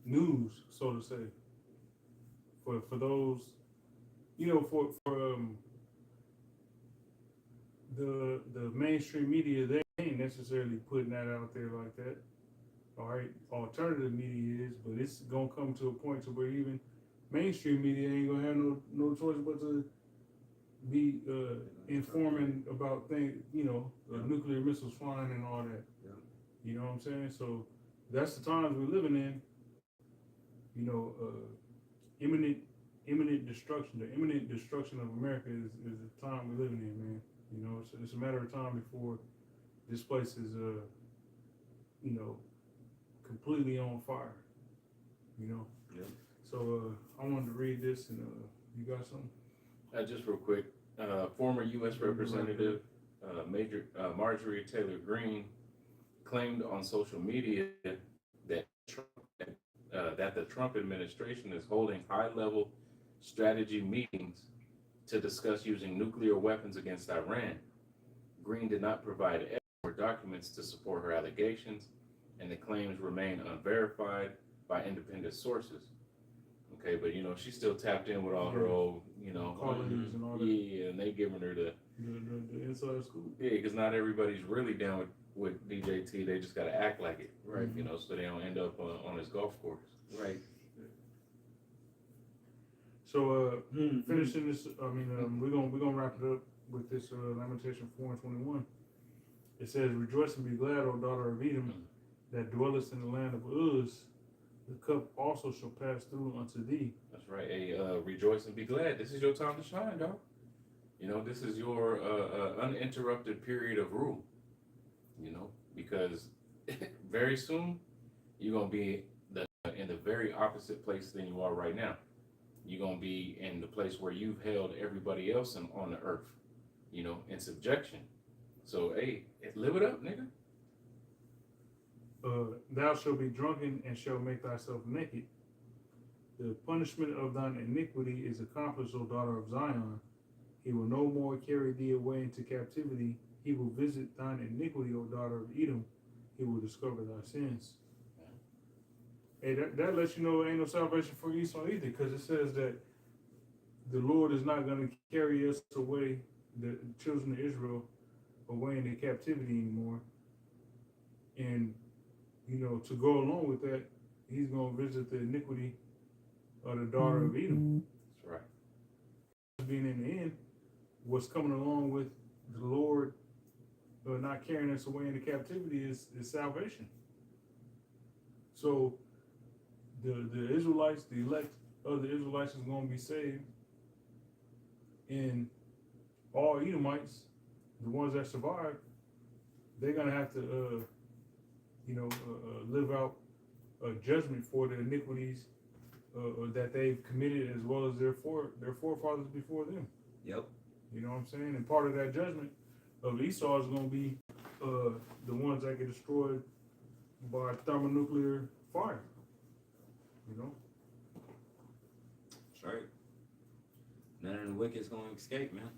news, so to say. For those, you know, for the mainstream media, they ain't necessarily putting that out there like that. All right, alternative media is, but it's gonna come to a point to where even mainstream media ain't gonna have no choice but to be informing about things, you know, nuclear missiles flying and all that. Yeah. You know what I'm saying? So that's the times we're living in. You know, imminent destruction. The imminent destruction of America is the time we're living in, man. You know, it's a matter of time before this place is, you know, completely on fire. You know. Yeah. So I wanted to read this, and you got something? Just real quick, former U.S. Representative Marjorie Taylor Greene claimed on social media that that the Trump administration is holding high-level strategy meetings to discuss using nuclear weapons against Iran. Greene did not provide evidence or documents to support her allegations, and the claims remain unverified by independent sources. Okay, but you know, she's still tapped in with all her old, you know, colleagues and all that. Yeah, and they giving her the inside scoop. Yeah, because not everybody's really down with DJT. They just got to act like it, Right. You know, so they don't end up on his golf course. Right. So finishing this, I mean, we're gonna wrap it up with this Lamentation 4:21. It says, "Rejoice and be glad, O daughter of Edom, that dwellest in the land of Uz. The cup also shall pass through unto thee." That's right. Hey, rejoice and be glad. This is your time to shine, dog. You know, this is your uninterrupted period of rule. You know, because very soon you're gonna be the very opposite place than you are right now. You're gonna be in the place where you've held everybody else on the earth, you know, in subjection. So hey, live it up, nigga. Thou shalt be drunken and shalt make thyself naked. The punishment of thine iniquity is accomplished, O daughter of Zion. He will no more carry thee away into captivity. He will visit thine iniquity, O daughter of Edom. He will discover thy sins. Hey, that lets you know ain't no salvation for Esau either, because it says that the Lord is not going to carry us away, the children of Israel, away into captivity anymore. And, you know, to go along with that, he's going to visit the iniquity of the daughter of Edom. That's right. Being in the end, what's coming along with the Lord not carrying us away into captivity is salvation. So the Israelites, the elect of the Israelites is going to be saved, and all Edomites, the ones that survive, they're going to have to live out a judgment for the iniquities that they've committed, as well as their forefathers before them. Yep. You know what I'm saying? And part of that judgment of Esau is going to be the ones that get destroyed by thermonuclear fire. You know? That's right. None of the wicked's gonna escape, man.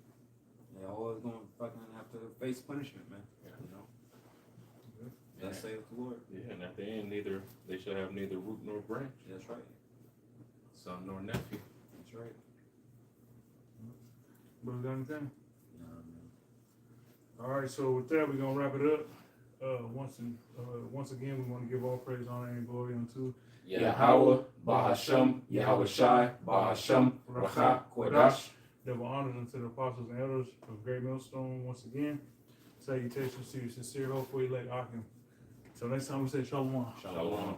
They always gonna fucking have to face punishment, man. Yeah. You know? Yeah. Thus saith the Lord. Yeah, and at the end, they shall have neither root nor branch, That's right. son nor nephew. That's right. But is that anything? No, man. All right, so with that, we're gonna wrap it up. Once again, we want to give all praise, honor, and glory unto Yahweh, Bahasham, Yahweh Shai, Bahasham, Racha, Kodash. that were honored unto the apostles and elders of Great Millstone. Once again, salutations to you, sincere, hopefully, elect Akim. So next time we say Shalom. Shalom.